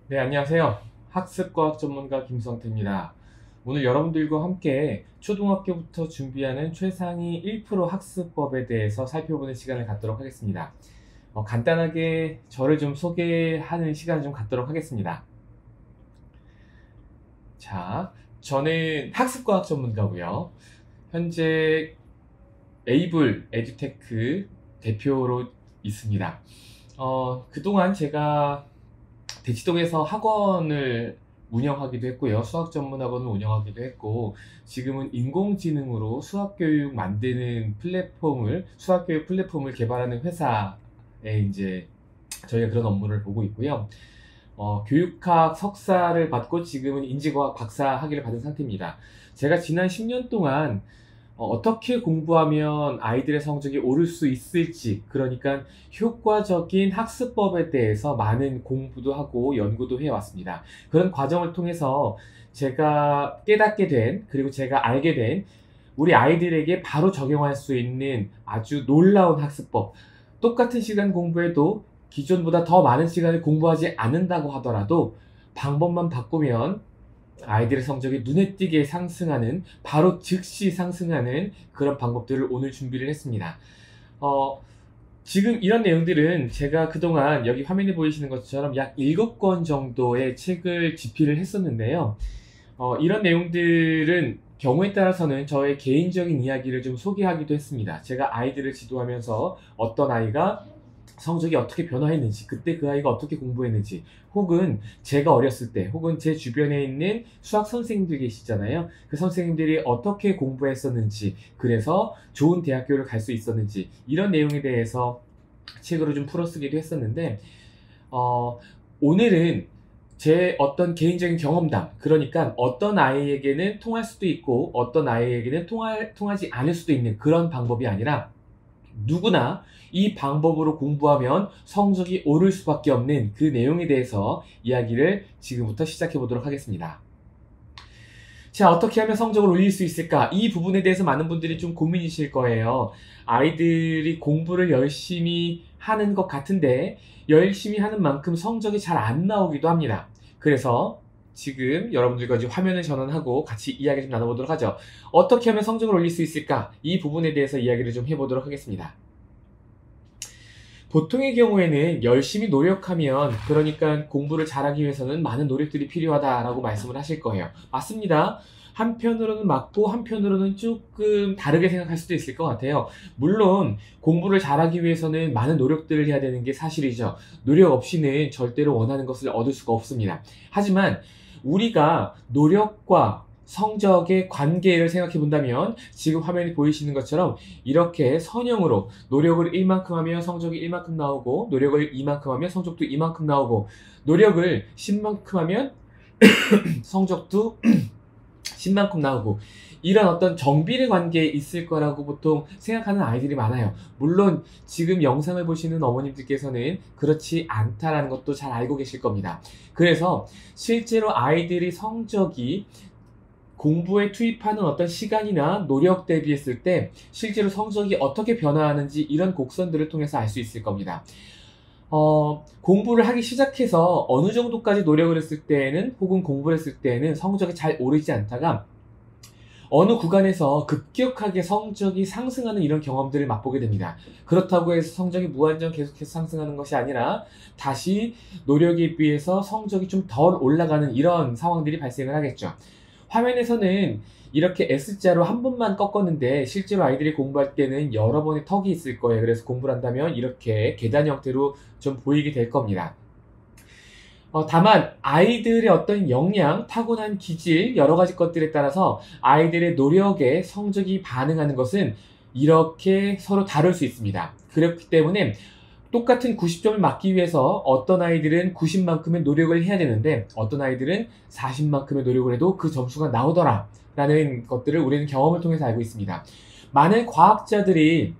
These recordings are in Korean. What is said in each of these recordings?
네, 안녕하세요. 학습과학 전문가 김성태입니다. 오늘 여러분들과 함께 초등학교부터 준비하는 최상위 1% 학습법에 대해서 살펴보는 시간을 갖도록 하겠습니다. 간단하게 저를 좀 소개하는 시간을 좀 갖도록 하겠습니다. 자, 저는 학습과학 전문가고요. 현재 에이블 에듀테크 대표로 있습니다. 그동안 제가 대치동에서 학원을 운영하기도 했고요. 수학 전문 학원을 운영하기도 했고, 지금은 인공지능으로 수학교육 만드는 수학교육 플랫폼을 개발하는 회사에 이제 저희가 그런 업무를 보고 있고요. 교육학 석사를 받고 지금은 인지과학 박사 학위를 받은 상태입니다. 제가 지난 10년 동안 어떻게 공부하면 아이들의 성적이 오를 수 있을지, 그러니까 효과적인 학습법에 대해서 많은 공부도 하고 연구도 해왔습니다. 그런 과정을 통해서 제가 깨닫게 된, 그리고 제가 알게 된 우리 아이들에게 바로 적용할 수 있는 아주 놀라운 학습법. 똑같은 시간 공부해도 기존보다 더 많은 시간을 공부하지 않는다고 하더라도 방법만 바꾸면 아이들의 성적이 눈에 띄게 상승하는, 바로 즉시 상승하는 그런 방법들을 오늘 준비를 했습니다. 어, 지금 이런 내용들은 제가 그동안 여기 화면에 보이시는 것처럼 약 7권 정도의 책을 집필을 했었는데요. 이런 내용들은 경우에 따라서는 저의 개인적인 이야기를 좀 소개하기도 했습니다. 제가 아이들을 지도하면서 어떤 아이가 성적이 어떻게 변화했는지, 그때 그 아이가 어떻게 공부했는지, 혹은 제가 어렸을 때, 혹은 제 주변에 있는 수학 선생님들 계시잖아요. 그 선생님들이 어떻게 공부했었는지, 그래서 좋은 대학교를 갈 수 있었는지, 이런 내용에 대해서 책으로 좀 풀어쓰기도 했었는데, 어, 오늘은 제 어떤 개인적인 경험담, 그러니까 어떤 아이에게는 통할 수도 있고 어떤 아이에게는 통하지 않을 수도 있는 그런 방법이 아니라, 누구나 이 방법으로 공부하면 성적이 오를 수밖에 없는 그 내용에 대해서 이야기를 지금부터 시작해 보도록 하겠습니다. 자, 어떻게 하면 성적을 올릴 수 있을까? 이 부분에 대해서 많은 분들이 좀 고민이실 거예요. 아이들이 공부를 열심히 하는 것 같은데 열심히 하는 만큼 성적이 잘 안 나오기도 합니다. 그래서 지금 여러분들과 지금 화면을 전환하고 같이 이야기 좀 나눠보도록 하죠. 어떻게 하면 성적을 올릴 수 있을까? 이 부분에 대해서 이야기를 좀 해보도록 하겠습니다. 보통의 경우에는 열심히 노력하면, 그러니까 공부를 잘하기 위해서는 많은 노력들이 필요하다라고 말씀을 하실 거예요. 맞습니다. 한편으로는 맞고 한편으로는 조금 다르게 생각할 수도 있을 것 같아요. 물론 공부를 잘하기 위해서는 많은 노력들을 해야 되는 게 사실이죠. 노력 없이는 절대로 원하는 것을 얻을 수가 없습니다. 하지만 우리가 노력과 성적의 관계를 생각해 본다면, 지금 화면에 보이시는 것처럼 이렇게 선형으로 노력을 이만큼 하면 성적이 이만큼 나오고, 노력을 이만큼 하면 성적도 이만큼 나오고, 노력을 10만큼 하면 성적도 10만큼 나오고, 이런 어떤 정비례 관계에 있을 거라고 보통 생각하는 아이들이 많아요. 물론 지금 영상을 보시는 어머님들께서는 그렇지 않다라는 것도 잘 알고 계실 겁니다. 그래서 실제로 아이들이 성적이 공부에 투입하는 어떤 시간이나 노력 대비했을 때 실제로 성적이 어떻게 변화하는지, 이런 곡선들을 통해서 알 수 있을 겁니다. 공부를 하기 시작해서 어느 정도까지 노력을 했을 때에는, 혹은 공부를 했을 때에는 성적이 잘 오르지 않다가 어느 구간에서 급격하게 성적이 상승하는 이런 경험들을 맛보게 됩니다. 그렇다고 해서 성적이 무한정 계속해서 상승하는 것이 아니라 다시 노력에 비해서 성적이 좀 덜 올라가는 이런 상황들이 발생을 하겠죠. 화면에서는 이렇게 S자로 한 번만 꺾었는데 실제로 아이들이 공부할 때는 여러 번의 턱이 있을 거예요. 그래서 공부를 한다면 이렇게 계단 형태로 좀 보이게 될 겁니다. 다만 아이들의 어떤 역량, 타고난 기질, 여러 가지 것들에 따라서 아이들의 노력에 성적이 반응하는 것은 이렇게 서로 다를 수 있습니다. 그렇기 때문에 똑같은 90점을 맞기 위해서 어떤 아이들은 90만큼의 노력을 해야 되는데 어떤 아이들은 40만큼의 노력을 해도 그 점수가 나오더라 라는 것들을 우리는 경험을 통해서 알고 있습니다. 많은 과학자들이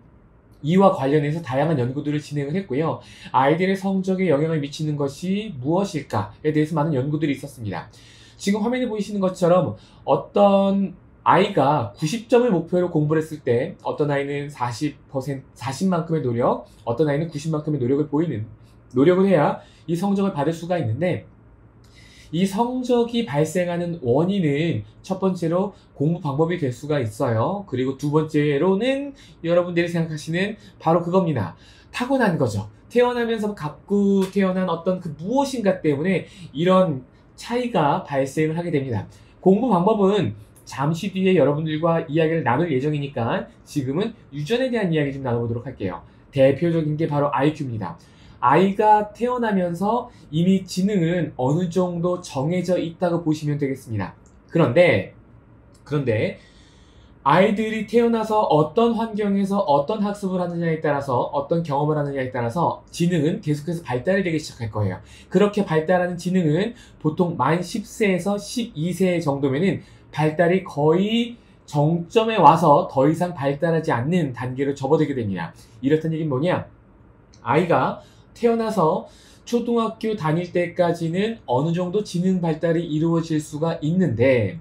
이와 관련해서 다양한 연구들을 진행을 했고요. 아이들의 성적에 영향을 미치는 것이 무엇일까에 대해서 많은 연구들이 있었습니다. 지금 화면에 보이시는 것처럼 어떤 아이가 90점을 목표로 공부를 했을 때 어떤 아이는 40만큼의 노력을 해야 이 성적을 받을 수가 있는데, 이 성적이 발생하는 원인은 첫 번째로 공부 방법이 될 수가 있어요. 그리고 두 번째로는 여러분들이 생각하시는 바로 그겁니다. 타고난 거죠. 태어나면서 갖고 태어난 어떤 그 무엇인가 때문에 이런 차이가 발생을 하게 됩니다. 공부 방법은 잠시 뒤에 여러분들과 이야기를 나눌 예정이니까 지금은 유전에 대한 이야기 좀 나눠보도록 할게요. 대표적인 게 바로 IQ입니다. 아이가 태어나면서 이미 지능은 어느 정도 정해져 있다고 보시면 되겠습니다. 그런데 아이들이 태어나서 어떤 환경에서 어떤 학습을 하느냐에 따라서 어떤 경험을 하느냐에 따라서 지능은 계속해서 발달이 되기 시작할 거예요. 그렇게 발달하는 지능은 보통 만 10세에서 12세 정도면은 발달이 거의 정점에 와서 더 이상 발달하지 않는 단계로 접어들게 됩니다. 이렇다는 얘기는 뭐냐? 아이가 태어나서 초등학교 다닐 때까지는 어느 정도 지능 발달이 이루어질 수가 있는데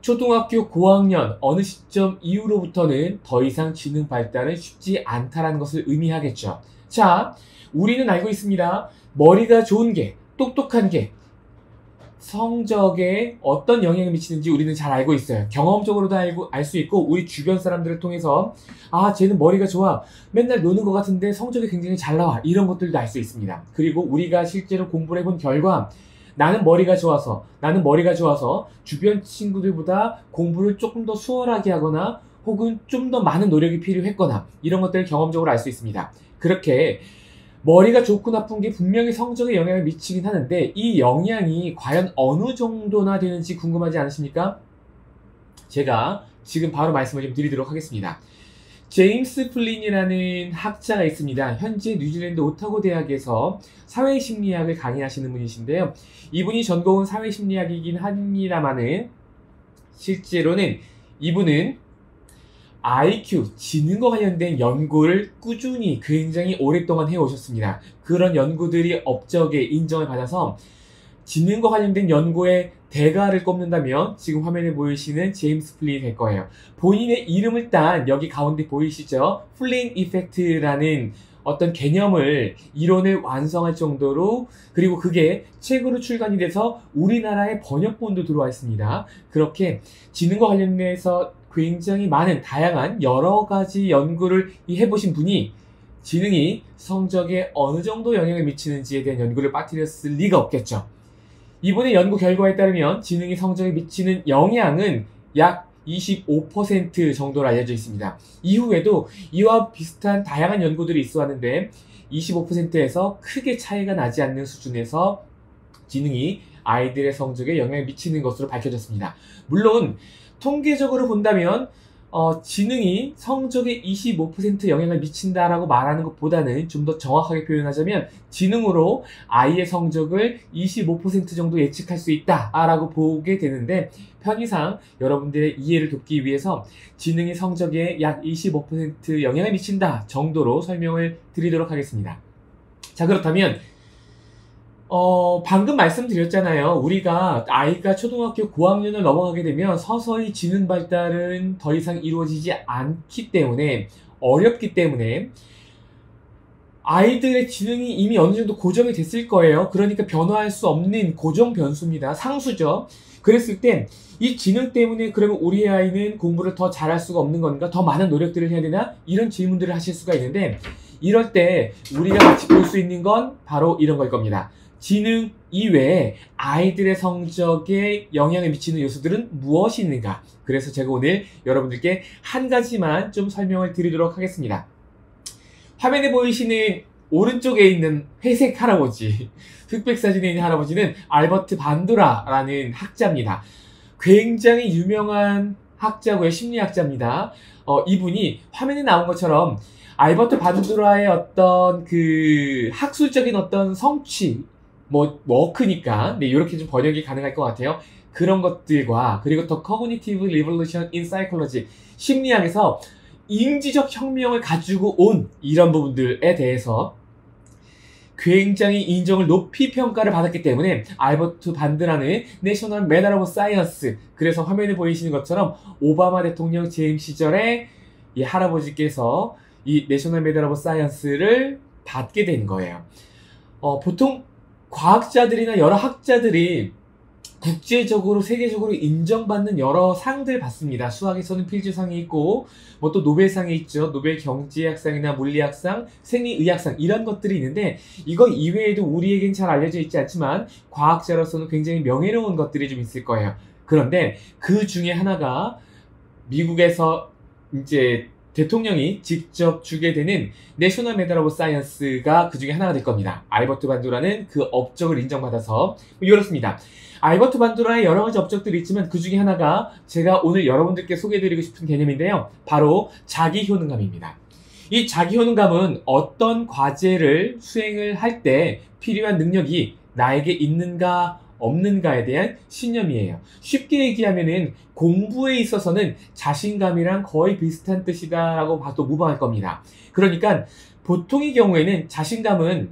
초등학교 고학년 어느 시점 이후로부터는 더 이상 지능 발달은 쉽지 않다는 것을 의미하겠죠. 자, 우리는 알고 있습니다. 머리가 좋은 게, 똑똑한 게 성적에 어떤 영향을 미치는지 우리는 잘 알고 있어요. 경험적으로도 알 수 있고 우리 주변 사람들을 통해서 아, 쟤는 머리가 좋아. 맨날 노는 것 같은데 성적이 굉장히 잘 나와. 이런 것들도 알 수 있습니다. 그리고 우리가 실제로 공부를 해본 결과 나는 머리가 좋아서 주변 친구들보다 공부를 조금 더 수월하게 하거나 혹은 좀 더 많은 노력이 필요했거나 이런 것들을 경험적으로 알 수 있습니다. 그렇게 머리가 좋고 나쁜 게 분명히 성적에 영향을 미치긴 하는데 이 영향이 과연 어느 정도나 되는지 궁금하지 않으십니까? 제가 지금 바로 말씀을 좀 드리도록 하겠습니다. 제임스 플린이라는 학자가 있습니다. 현재 뉴질랜드 오타고 대학에서 사회심리학을 강의하시는 분이신데요. 이분이 전공은 사회심리학이긴 합니다만은 실제로는 이분은 IQ, 지능과 관련된 연구를 꾸준히 굉장히 오랫동안 해오셨습니다. 그런 연구들이 업적에 인정을 받아서 지능과 관련된 연구의 대가를 꼽는다면 지금 화면에 보이시는 제임스 플린이 될 거예요. 본인의 이름을 딴 여기 가운데 보이시죠? 플린 이펙트라는 어떤 개념을, 이론을 완성할 정도로, 그리고 그게 책으로 출간이 돼서 우리나라에 번역본도 들어와 있습니다. 그렇게 지능과 관련해서 굉장히 많은 다양한 여러 가지 연구를 해보신 분이 지능이 성적에 어느 정도 영향을 미치는지에 대한 연구를 빠뜨렸을 리가 없겠죠. 이번의 연구 결과에 따르면 지능이 성적에 미치는 영향은 약 25% 정도로 알려져 있습니다. 이후에도 이와 비슷한 다양한 연구들이 있어 왔는데 25%에서 크게 차이가 나지 않는 수준에서 지능이 아이들의 성적에 영향을 미치는 것으로 밝혀졌습니다. 물론 통계적으로 본다면 지능이 성적에 25% 영향을 미친다라고 말하는 것보다는 좀 더 정확하게 표현하자면 지능으로 아이의 성적을 25% 정도 예측할 수 있다라고 보게 되는데 편의상 여러분들의 이해를 돕기 위해서 지능이 성적에 약 25% 영향을 미친다 정도로 설명을 드리도록 하겠습니다. 자, 그렇다면 방금 말씀드렸잖아요. 우리가 아이가 초등학교 고학년을 넘어가게 되면 서서히 지능 발달은 더 이상 이루어지지 않기 때문에, 어렵기 때문에 아이들의 지능이 이미 어느 정도 고정이 됐을 거예요. 그러니까 변화할 수 없는 고정 변수입니다. 상수죠. 그랬을 땐 이 지능 때문에 그러면 우리 아이는 공부를 더 잘할 수가 없는 건가? 더 많은 노력들을 해야 되나? 이런 질문들을 하실 수가 있는데 이럴 때 우리가 같이 볼 수 있는 건 바로 이런 걸 겁니다. 지능 이외에 아이들의 성적에 영향을 미치는 요소들은 무엇이 있는가? 그래서 제가 오늘 여러분들께 한 가지만 좀 설명을 드리도록 하겠습니다. 화면에 보이시는 오른쪽에 있는 회색 할아버지, 흑백 사진에 있는 할아버지는 알버트 반두라라는 학자입니다. 굉장히 유명한 학자고요. 심리학자입니다. 이분이 화면에 나온 것처럼 알버트 반두라의 어떤 그 학술적인 어떤 성취, 워크니까, 네, 이렇게 좀 번역이 가능할 것 같아요. 그런 것들과, 그리고 더 Cognitive Revolution in Psychology, 심리학에서 인지적 혁명을 가지고 온 이런 부분들에 대해서 굉장히 인정을 높이 평가를 받았기 때문에 알버트 반드라는 내셔널 메달 오브 사이언스, 그래서 화면에 보이시는 것처럼 오바마 대통령 재임 시절에 이 할아버지께서 이 내셔널 메달 오브 사이언스를 받게 된 거예요. 보통 과학자들이나 여러 학자들이 국제적으로 세계적으로 인정받는 여러 상들 받습니다. 수학에서는 필즈상이 있고 뭐 또 노벨상이 있죠. 노벨 경제학상이나 물리학상, 생리의학상 이런 것들이 있는데 이거 이외에도 우리에겐 잘 알려져 있지 않지만 과학자로서는 굉장히 명예로운 것들이 좀 있을 거예요. 그런데 그 중에 하나가 미국에서 이제 대통령이 직접 주게 되는 내셔널 메달 오브 사이언스가 그 중에 하나가 될 겁니다. 알버트 반도라는 그 업적을 인정받아서 이렇습니다. 알버트 반도라의 여러 가지 업적들이 있지만 그 중에 하나가 제가 오늘 여러분들께 소개해드리고 싶은 개념인데요. 바로 자기효능감입니다. 이 자기효능감은 어떤 과제를 수행을 할 때 필요한 능력이 나에게 있는가 없는가에 대한 신념이에요. 쉽게 얘기하면은 공부에 있어서는 자신감이랑 거의 비슷한 뜻이다라고 봐도 무방할 겁니다. 그러니까 보통의 경우에는 자신감은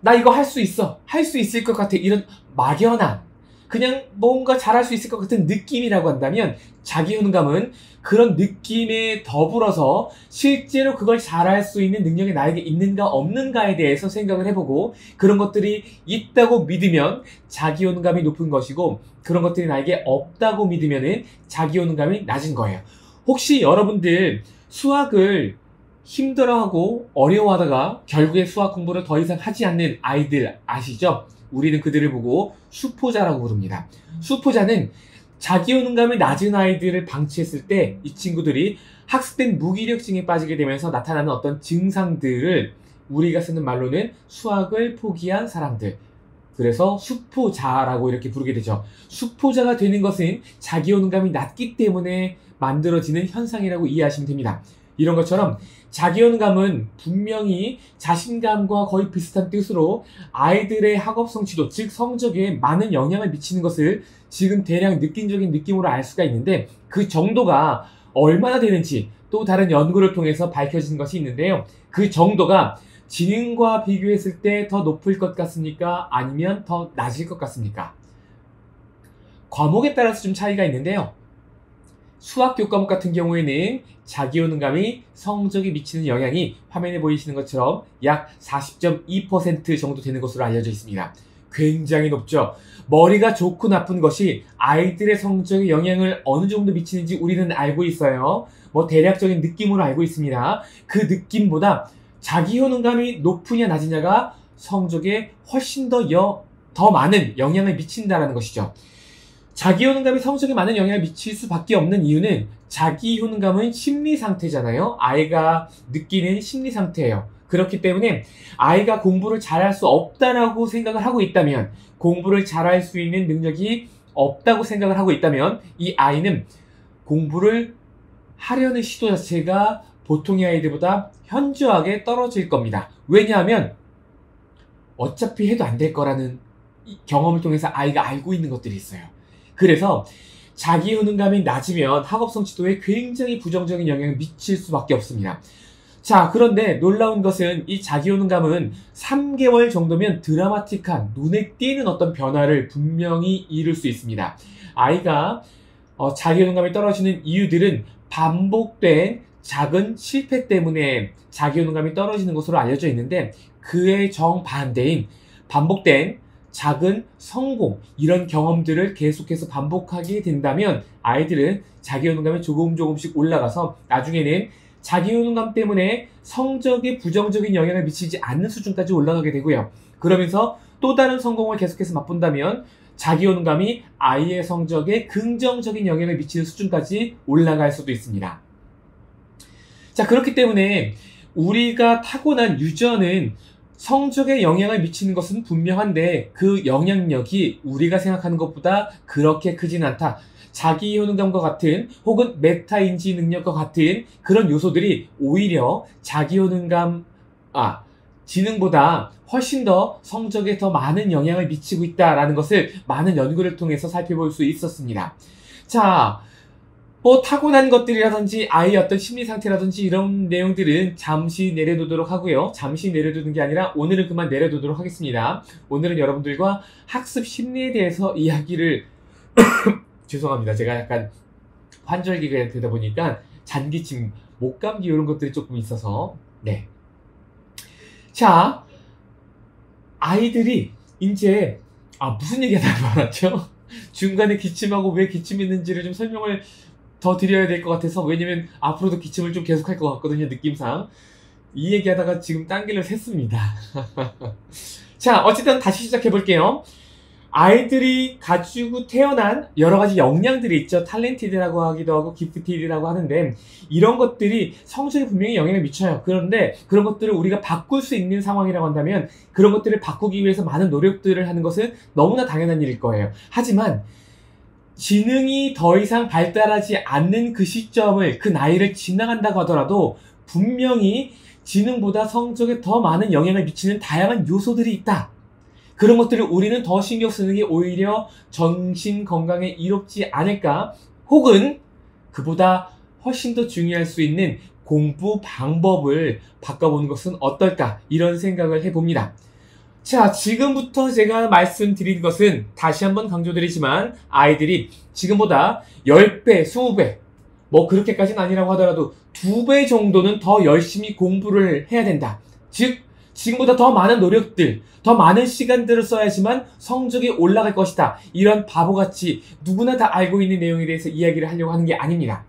나 이거 할 수 있어, 할 수 있을 것 같아, 이런 막연한 그냥 뭔가 잘할 수 있을 것 같은 느낌이라고 한다면 자기효능감은 그런 느낌에 더불어서 실제로 그걸 잘할 수 있는 능력이 나에게 있는가 없는가에 대해서 생각을 해보고 그런 것들이 있다고 믿으면 자기효능감이 높은 것이고 그런 것들이 나에게 없다고 믿으면 자기효능감이 낮은 거예요. 혹시 여러분들 수학을 힘들어하고 어려워하다가 결국에 수학 공부를 더 이상 하지 않는 아이들 아시죠? 우리는 그들을 보고 수포자라고 부릅니다. 수포자는 자기효능감이 낮은 아이들을 방치했을 때 이 친구들이 학습된 무기력증에 빠지게 되면서 나타나는 어떤 증상들을 우리가 쓰는 말로는 수학을 포기한 사람들, 그래서 수포자라고 이렇게 부르게 되죠. 수포자가 되는 것은 자기효능감이 낮기 때문에 만들어지는 현상이라고 이해하시면 됩니다. 이런 것처럼 자기효능감은 분명히 자신감과 거의 비슷한 뜻으로 아이들의 학업 성취도, 즉 성적에 많은 영향을 미치는 것을 지금 대략 느낌적인 느낌으로 알 수가 있는데 그 정도가 얼마나 되는지 또 다른 연구를 통해서 밝혀진 것이 있는데요. 그 정도가 지능과 비교했을 때 더 높을 것 같습니까? 아니면 더 낮을 것 같습니까? 과목에 따라서 좀 차이가 있는데요. 수학 교과목 같은 경우에는 자기효능감이 성적에 미치는 영향이 화면에 보이시는 것처럼 약 40.2% 정도 되는 것으로 알려져 있습니다. 굉장히 높죠. 머리가 좋고 나쁜 것이 아이들의 성적에 영향을 어느 정도 미치는지 우리는 알고 있어요. 뭐 대략적인 느낌으로 알고 있습니다. 그 느낌보다 자기효능감이 높으냐 낮으냐가 성적에 훨씬 더 많은 영향을 미친다는 것이죠. 자기효능감이 성적에 많은 영향을 미칠 수밖에 없는 이유는 자기효능감은 심리상태잖아요. 아이가 느끼는 심리상태예요. 그렇기 때문에 아이가 공부를 잘할 수 없다라고 생각을 하고 있다면, 공부를 잘할 수 있는 능력이 없다고 생각을 하고 있다면 이 아이는 공부를 하려는 시도 자체가 보통의 아이들보다 현저하게 떨어질 겁니다. 왜냐하면 어차피 해도 안 될 거라는 경험을 통해서 아이가 알고 있는 것들이 있어요. 그래서 자기효능감이 낮으면 학업 성취도에 굉장히 부정적인 영향을 미칠 수밖에 없습니다. 자, 그런데 놀라운 것은 이 자기효능감은 3개월 정도면 드라마틱한, 눈에 띄는 어떤 변화를 분명히 이룰 수 있습니다. 아이가 자기효능감이 떨어지는 이유들은 반복된 작은 실패 때문에 자기효능감이 떨어지는 것으로 알려져 있는데 그의 정반대인 반복된 작은 성공, 이런 경험들을 계속해서 반복하게 된다면 아이들은 자기효능감이 조금씩 올라가서 나중에는 자기효능감 때문에 성적에 부정적인 영향을 미치지 않는 수준까지 올라가게 되고요. 그러면서 또 다른 성공을 계속해서 맛본다면 자기효능감이 아이의 성적에 긍정적인 영향을 미치는 수준까지 올라갈 수도 있습니다. 자, 그렇기 때문에 우리가 타고난 유전은 성적에 영향을 미치는 것은 분명한데 그 영향력이 우리가 생각하는 것보다 그렇게 크진 않다. 자기효능감과 같은 혹은 메타인지 능력과 같은 그런 요소들이 오히려 지능보다 훨씬 더 성적에 더 많은 영향을 미치고 있다는 것을 많은 연구를 통해서 살펴볼 수 있었습니다. 자, 뭐 타고난 것들이라든지 아이의 어떤 심리 상태라든지 이런 내용들은 잠시 내려두도록 하고요. 잠시 내려두는 게 아니라 오늘은 그만 내려두도록 하겠습니다. 오늘은 여러분들과 학습 심리에 대해서 이야기를 죄송합니다. 제가 약간 환절기가 되다 보니까 잔기침, 목감기 이런 것들이 조금 있어서 네. 자, 아이들이 이제 무슨 얘기 하다가 말았죠? 중간에 기침하고 왜 기침했는지를 좀 설명을 더 드려야 될 것 같아서, 왜냐면 앞으로도 기침을 좀 계속 할 것 같거든요, 느낌상. 이 얘기하다가 지금 딴 길을 샜습니다. 자, 어쨌든 다시 시작해 볼게요. 아이들이 가지고 태어난 여러 가지 역량들이 있죠. 탤런티드라고 하기도 하고 기프티드라고 하는데, 이런 것들이 성적에 분명히 영향을 미쳐요. 그런데 그런 것들을 우리가 바꿀 수 있는 상황이라고 한다면, 그런 것들을 바꾸기 위해서 많은 노력들을 하는 것은 너무나 당연한 일일 거예요. 하지만 지능이 더 이상 발달하지 않는 그 시점을, 그 나이를 지나간다고 하더라도 분명히 지능보다 성적에 더 많은 영향을 미치는 다양한 요소들이 있다. 그런 것들을 우리는 더 신경 쓰는 게 오히려 정신 건강에 이롭지 않을까? 혹은 그보다 훨씬 더 중요할 수 있는 공부 방법을 바꿔보는 것은 어떨까? 이런 생각을 해봅니다. 자, 지금부터 제가 말씀드릴 것은 다시 한번 강조드리지만, 아이들이 지금보다 10배, 20배, 뭐 그렇게까지는 아니라고 하더라도 2배 정도는 더 열심히 공부를 해야 된다. 즉, 지금보다 더 많은 노력들, 더 많은 시간들을 써야지만 성적이 올라갈 것이다. 이런 바보같이 누구나 다 알고 있는 내용에 대해서 이야기를 하려고 하는 게 아닙니다.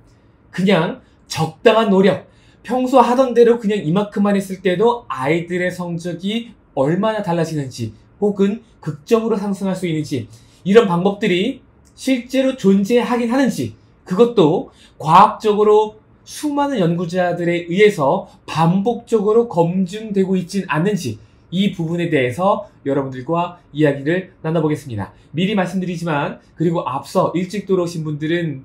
그냥 적당한 노력, 평소 하던 대로 그냥 이만큼만 했을 때도 아이들의 성적이 얼마나 달라지는지, 혹은 극적으로 상승할 수 있는지, 이런 방법들이 실제로 존재하긴 하는지, 그것도 과학적으로 수많은 연구자들에 의해서 반복적으로 검증되고 있진 않는지, 이 부분에 대해서 여러분들과 이야기를 나눠보겠습니다. 미리 말씀드리지만, 그리고 앞서 일찍 들어오신 분들은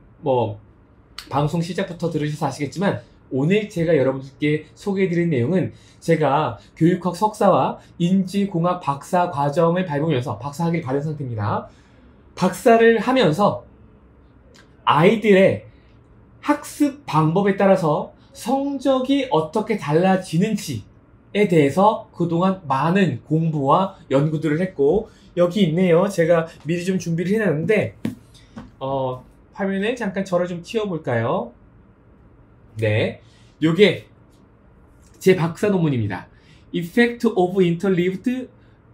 방송 시작부터 들으셔서 아시겠지만, 오늘 제가 여러분들께 소개해드린 내용은 제가 교육학 석사와 인지공학 박사 과정을 밟으면서, 박사학위를 받은 상태입니다. 박사를 하면서 아이들의 학습 방법에 따라서 성적이 어떻게 달라지는지에 대해서 그동안 많은 공부와 연구들을 했고, 여기 있네요. 제가 미리 좀 준비를 해놨는데, 화면에 잠깐 저를 좀 띄워볼까요? 네, 요게 제 박사 논문입니다. Effect of Interleaved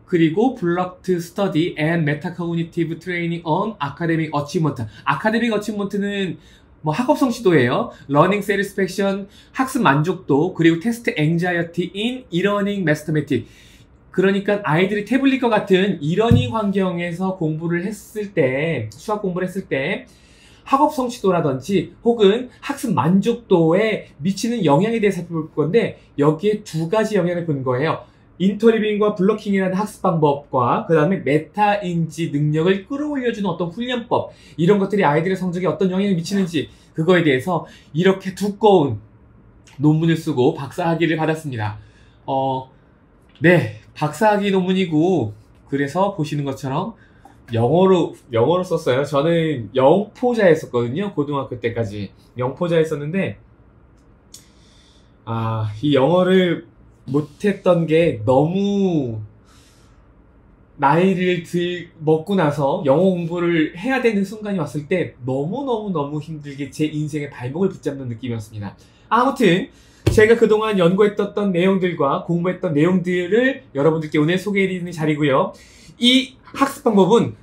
그리고 Blocked Study and Metacognitive Training on Academic Achievement. Academic Achievement는 학업 성취도예요. Learning Satisfaction, 학습 만족도, 그리고 Test Anxiety in E-Learning Mathematics. 그러니까 아이들이 태블릿과 같은 이러닝 환경에서 공부를 했을 때, 수학 공부를 했을 때 학업 성취도라든지 혹은 학습 만족도에 미치는 영향에 대해 살펴볼 건데, 여기에 두 가지 영향을 본 거예요. 인터리빙과 블로킹이라는 학습 방법과 그 다음에 메타인지 능력을 끌어올려주는 어떤 훈련법, 이런 것들이 아이들의 성적에 어떤 영향을 미치는지, 그거에 대해서 이렇게 두꺼운 논문을 쓰고 박사학위를 받았습니다. 네, 박사학위 논문이고, 그래서 보시는 것처럼 영어로 썼어요. 저는 영포자였었거든요. 고등학교 때까지 영포자였었는데, 이 영어를 못했던 게 너무 나이를 먹고 나서 영어 공부를 해야 되는 순간이 왔을 때 너무 힘들게 제 인생의 발목을 붙잡는 느낌이었습니다. 아무튼 제가 그동안 연구했던 내용들과 공부했던 내용들을 여러분들께 오늘 소개해드리는 자리고요. 이 학습 방법은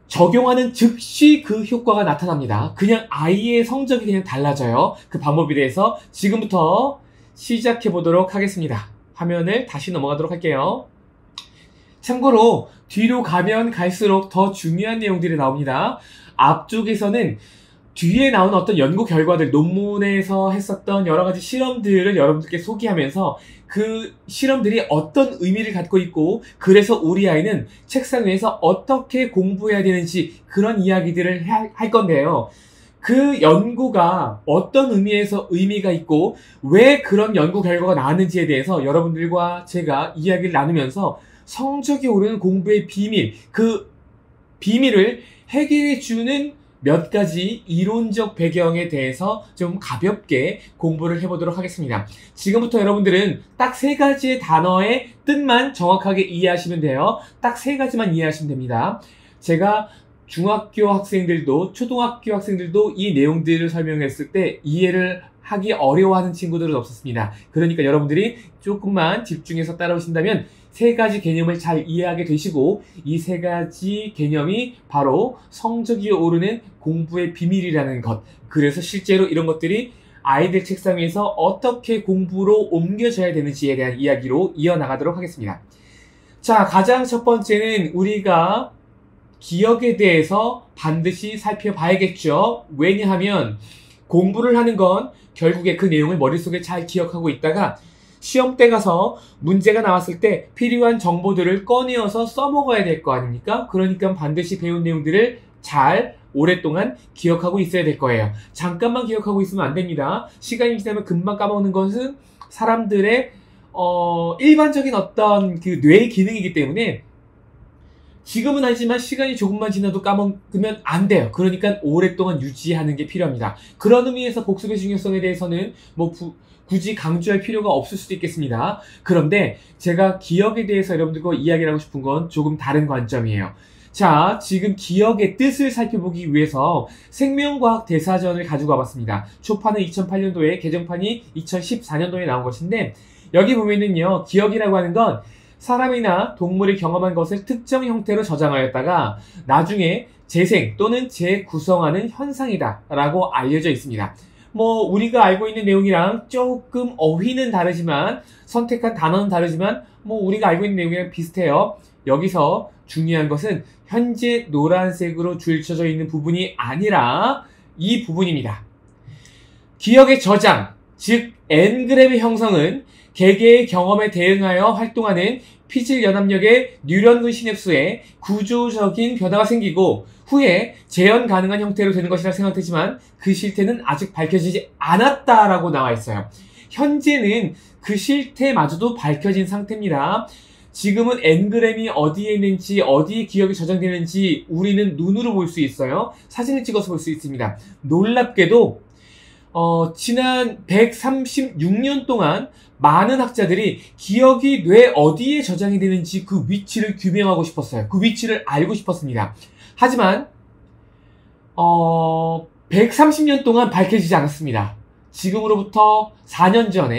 적용하는 즉시 그 효과가 나타납니다. 그냥 아이의 성적이 그냥 달라져요. 그 방법에 대해서 지금부터 시작해 보도록 하겠습니다. 화면을 다시 넘어가도록 할게요. 참고로 뒤로 가면 갈수록 더 중요한 내용들이 나옵니다. 앞쪽에서는 뒤에 나온 어떤 연구 결과들, 논문에서 했었던 여러 가지 실험들을 여러분들께 소개하면서 그 실험들이 어떤 의미를 갖고 있고, 그래서 우리 아이는 책상 위에서 어떻게 공부해야 되는지, 그런 이야기들을 할 건데요. 그 연구가 어떤 의미가 있고 왜 그런 연구 결과가 나왔는지에 대해서 여러분들과 제가 이야기를 나누면서 성적이 오르는 공부의 비밀, 그 비밀을 해결해주는 몇 가지 이론적 배경에 대해서 좀 가볍게 공부를 해보도록 하겠습니다. 지금부터 여러분들은 딱 3가지의 단어의 뜻만 정확하게 이해하시면 돼요. 딱 3가지만 이해하시면 됩니다. 제가 중학교 학생들도 초등학교 학생들도 이 내용들을 설명했을 때 이해를 하기 어려워하는 친구들은 없었습니다. 그러니까 여러분들이 조금만 집중해서 따라오신다면 세 가지 개념을 잘 이해하게 되시고 이 세 가지 개념이 바로 성적이 오르는 공부의 비밀이라는 것. 그래서 실제로 이런 것들이 아이들 책상 위에서 어떻게 공부로 옮겨져야 되는지에 대한 이야기로 이어나가도록 하겠습니다. 자, 가장 첫 번째는 우리가 기억에 대해서 반드시 살펴봐야겠죠. 왜냐하면 공부를 하는 건 결국에 그 내용을 머릿속에 잘 기억하고 있다가 시험 때 가서 문제가 나왔을 때 필요한 정보들을 꺼내어서 써먹어야 될 거 아닙니까? 그러니까 반드시 배운 내용들을 잘 오랫동안 기억하고 있어야 될 거예요. 잠깐만 기억하고 있으면 안 됩니다. 시간이 지나면 금방 까먹는 것은 사람들의 일반적인 어떤 그 뇌의 기능이기 때문에 지금은 아니지만 시간이 조금만 지나도 까먹으면 안 돼요. 그러니까 오랫동안 유지하는 게 필요합니다. 그런 의미에서 복습의 중요성에 대해서는 굳이 강조할 필요가 없을 수도 있겠습니다. 그런데 제가 기억에 대해서 여러분들과 이야기를 하고 싶은 건 조금 다른 관점이에요. 자, 지금 기억의 뜻을 살펴보기 위해서 생명과학 대사전을 가지고 와봤습니다. 초판은 2008년도에, 개정판이 2014년도에 나온 것인데 여기 보면은요, 기억이라고 하는 건 사람이나 동물이 경험한 것을 특정 형태로 저장하였다가 나중에 재생 또는 재구성하는 현상이다 라고 알려져 있습니다. 우리가 알고 있는 내용이랑 조금 어휘는 다르지만 선택한 단어는 다르지만 우리가 알고 있는 내용이랑 비슷해요. 여기서 중요한 것은 현재 노란색으로 줄쳐져 있는 부분이 아니라 이 부분입니다. 기억의 저장, 즉 엔그램의 형성은 개개의 경험에 대응하여 활동하는 피질 연합력의 뉴런군 시냅스에 구조적인 변화가 생기고 후에 재현 가능한 형태로 되는 것이라 생각되지만 그 실태는 아직 밝혀지지 않았다라고 나와 있어요. 현재는 그 실태마저도 밝혀진 상태입니다. 지금은 엔그램이 어디에 있는지, 어디에 기억이 저장되는지 우리는 눈으로 볼 수 있어요. 사진을 찍어서 볼 수 있습니다. 놀랍게도 지난 136년 동안 많은 학자들이 기억이 뇌 어디에 저장이 되는지 그 위치를 규명하고 싶었어요. 그 위치를 알고 싶었습니다. 하지만 130년 동안 밝혀지지 않았습니다. 지금으로부터 4년 전,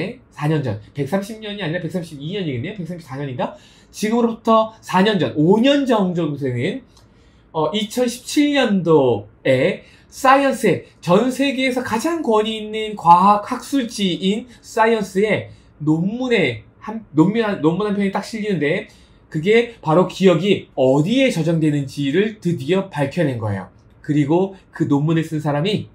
130년이 아니라 132년이겠네요. 134년인가? 지금으로부터 4년 전, 5년 정도 되는 2017년도에 사이언스의 전 세계에서 가장 권위 있는 과학 학술지인 사이언스의 논문 한 편이 딱 실리는데 그게 바로 기억이 어디에 저장되는지를 드디어 밝혀낸 거예요. 그리고 그 논문을 쓴 사람이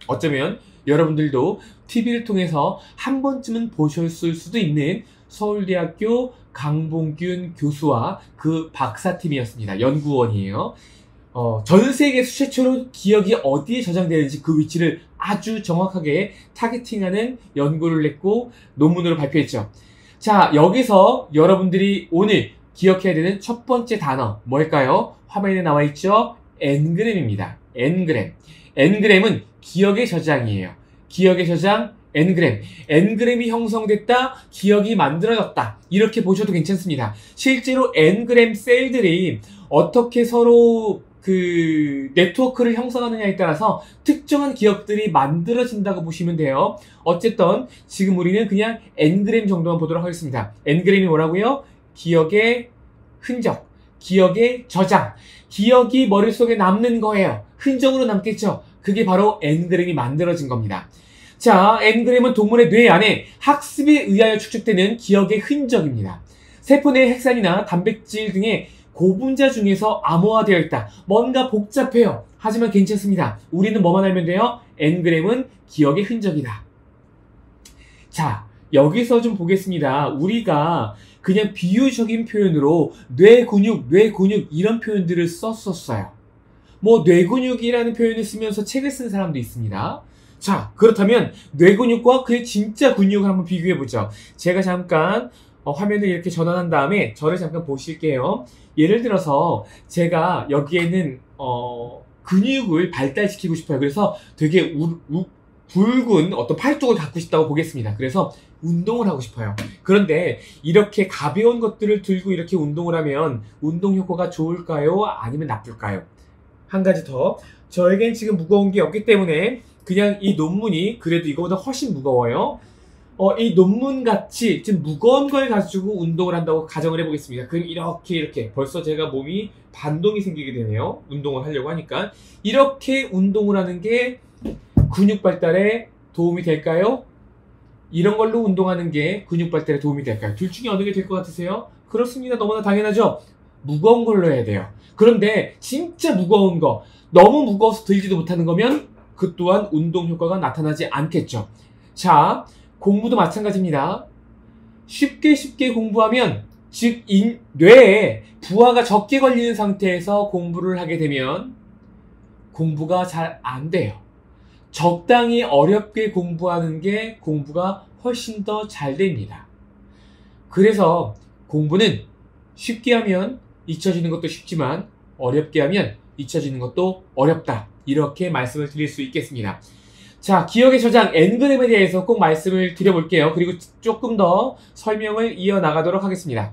어쩌면 여러분들도 TV를 통해서 한 번쯤은 보셨을 수도 있는 서울대학교 강봉균 교수와 그 박사팀이었습니다. 연구원이에요. 전 세계에서 최초로 기억이 어디에 저장되는지 그 위치를 아주 정확하게 타겟팅하는 연구를 냈고 논문으로 발표했죠. 자, 여기서 여러분들이 오늘 기억해야 되는 첫 번째 단어 뭘까요? 화면에 나와 있죠? 엔그램입니다. 엔그램. 엔그램은 기억의 저장이에요. 기억의 저장, 엔그램. 엔그램이 형성됐다, 기억이 만들어졌다. 이렇게 보셔도 괜찮습니다. 실제로 엔그램 셀들이 어떻게 서로 그 네트워크를 형성하느냐에 따라서 특정한 기억들이 만들어진다고 보시면 돼요. 어쨌든 지금 우리는 그냥 엔그램 정도만 보도록 하겠습니다. 엔그램이 뭐라고요? 기억의 흔적, 기억의 저장, 기억이 머릿속에 남는 거예요. 흔적으로 남겠죠. 그게 바로 엔그램이 만들어진 겁니다. 자, 엔그램은 동물의 뇌 안에 학습에 의하여 축적되는 기억의 흔적입니다. 세포 내 핵산이나 단백질 등의 고분자 중에서 암호화되어 있다. 뭔가 복잡해요. 하지만 괜찮습니다. 우리는 뭐만 알면 돼요? 엔그램은 기억의 흔적이다. 자, 여기서 좀 보겠습니다. 우리가 그냥 비유적인 표현으로 뇌근육 이런 표현들을 썼었어요. 뇌근육이라는 표현을 쓰면서 책을 쓴 사람도 있습니다. 자, 그렇다면 뇌근육과 그 진짜 근육을 한번 비교해보죠. 제가 잠깐 화면을 이렇게 전환한 다음에 저를 잠깐 보실게요. 예를 들어서 제가 여기에는 근육을 발달시키고 싶어요. 그래서 되게 굵은 어떤 팔뚝을 갖고 싶다고 보겠습니다. 그래서 운동을 하고 싶어요. 그런데 이렇게 가벼운 것들을 들고 이렇게 운동을 하면 운동 효과가 좋을까요? 아니면 나쁠까요? 한 가지 더, 저에겐 지금 무거운 게 없기 때문에 그냥 이 논문이 그래도 이거보다 훨씬 무거워요. 이 논문같이 좀 무거운 걸 가지고 운동을 한다고 가정을 해보겠습니다. 그럼 이렇게 벌써 제가 몸이 반동이 생기게 되네요. 운동을 하려고 하니까. 이렇게 운동을 하는 게 근육 발달에 도움이 될까요? 이런 걸로 운동하는 게 근육 발달에 도움이 될까요? 둘 중에 어느 게 될 것 같으세요? 그렇습니다. 너무나 당연하죠? 무거운 걸로 해야 돼요. 그런데 진짜 무거운 거, 너무 무거워서 들지도 못하는 거면 그 또한 운동 효과가 나타나지 않겠죠. 자, 공부도 마찬가지입니다. 쉽게 공부하면, 즉 뇌에 부하가 적게 걸리는 상태에서 공부를 하게 되면 공부가 잘 안 돼요. 적당히 어렵게 공부하는 게 공부가 훨씬 더 잘 됩니다. 그래서 공부는 쉽게 하면 잊혀지는 것도 쉽지만 어렵게 하면 잊혀지는 것도 어렵다. 이렇게 말씀을 드릴 수 있겠습니다. 자, 기억의 저장 엔그램에 대해서 꼭 말씀을 드려볼게요. 그리고 조금 더 설명을 이어나가도록 하겠습니다.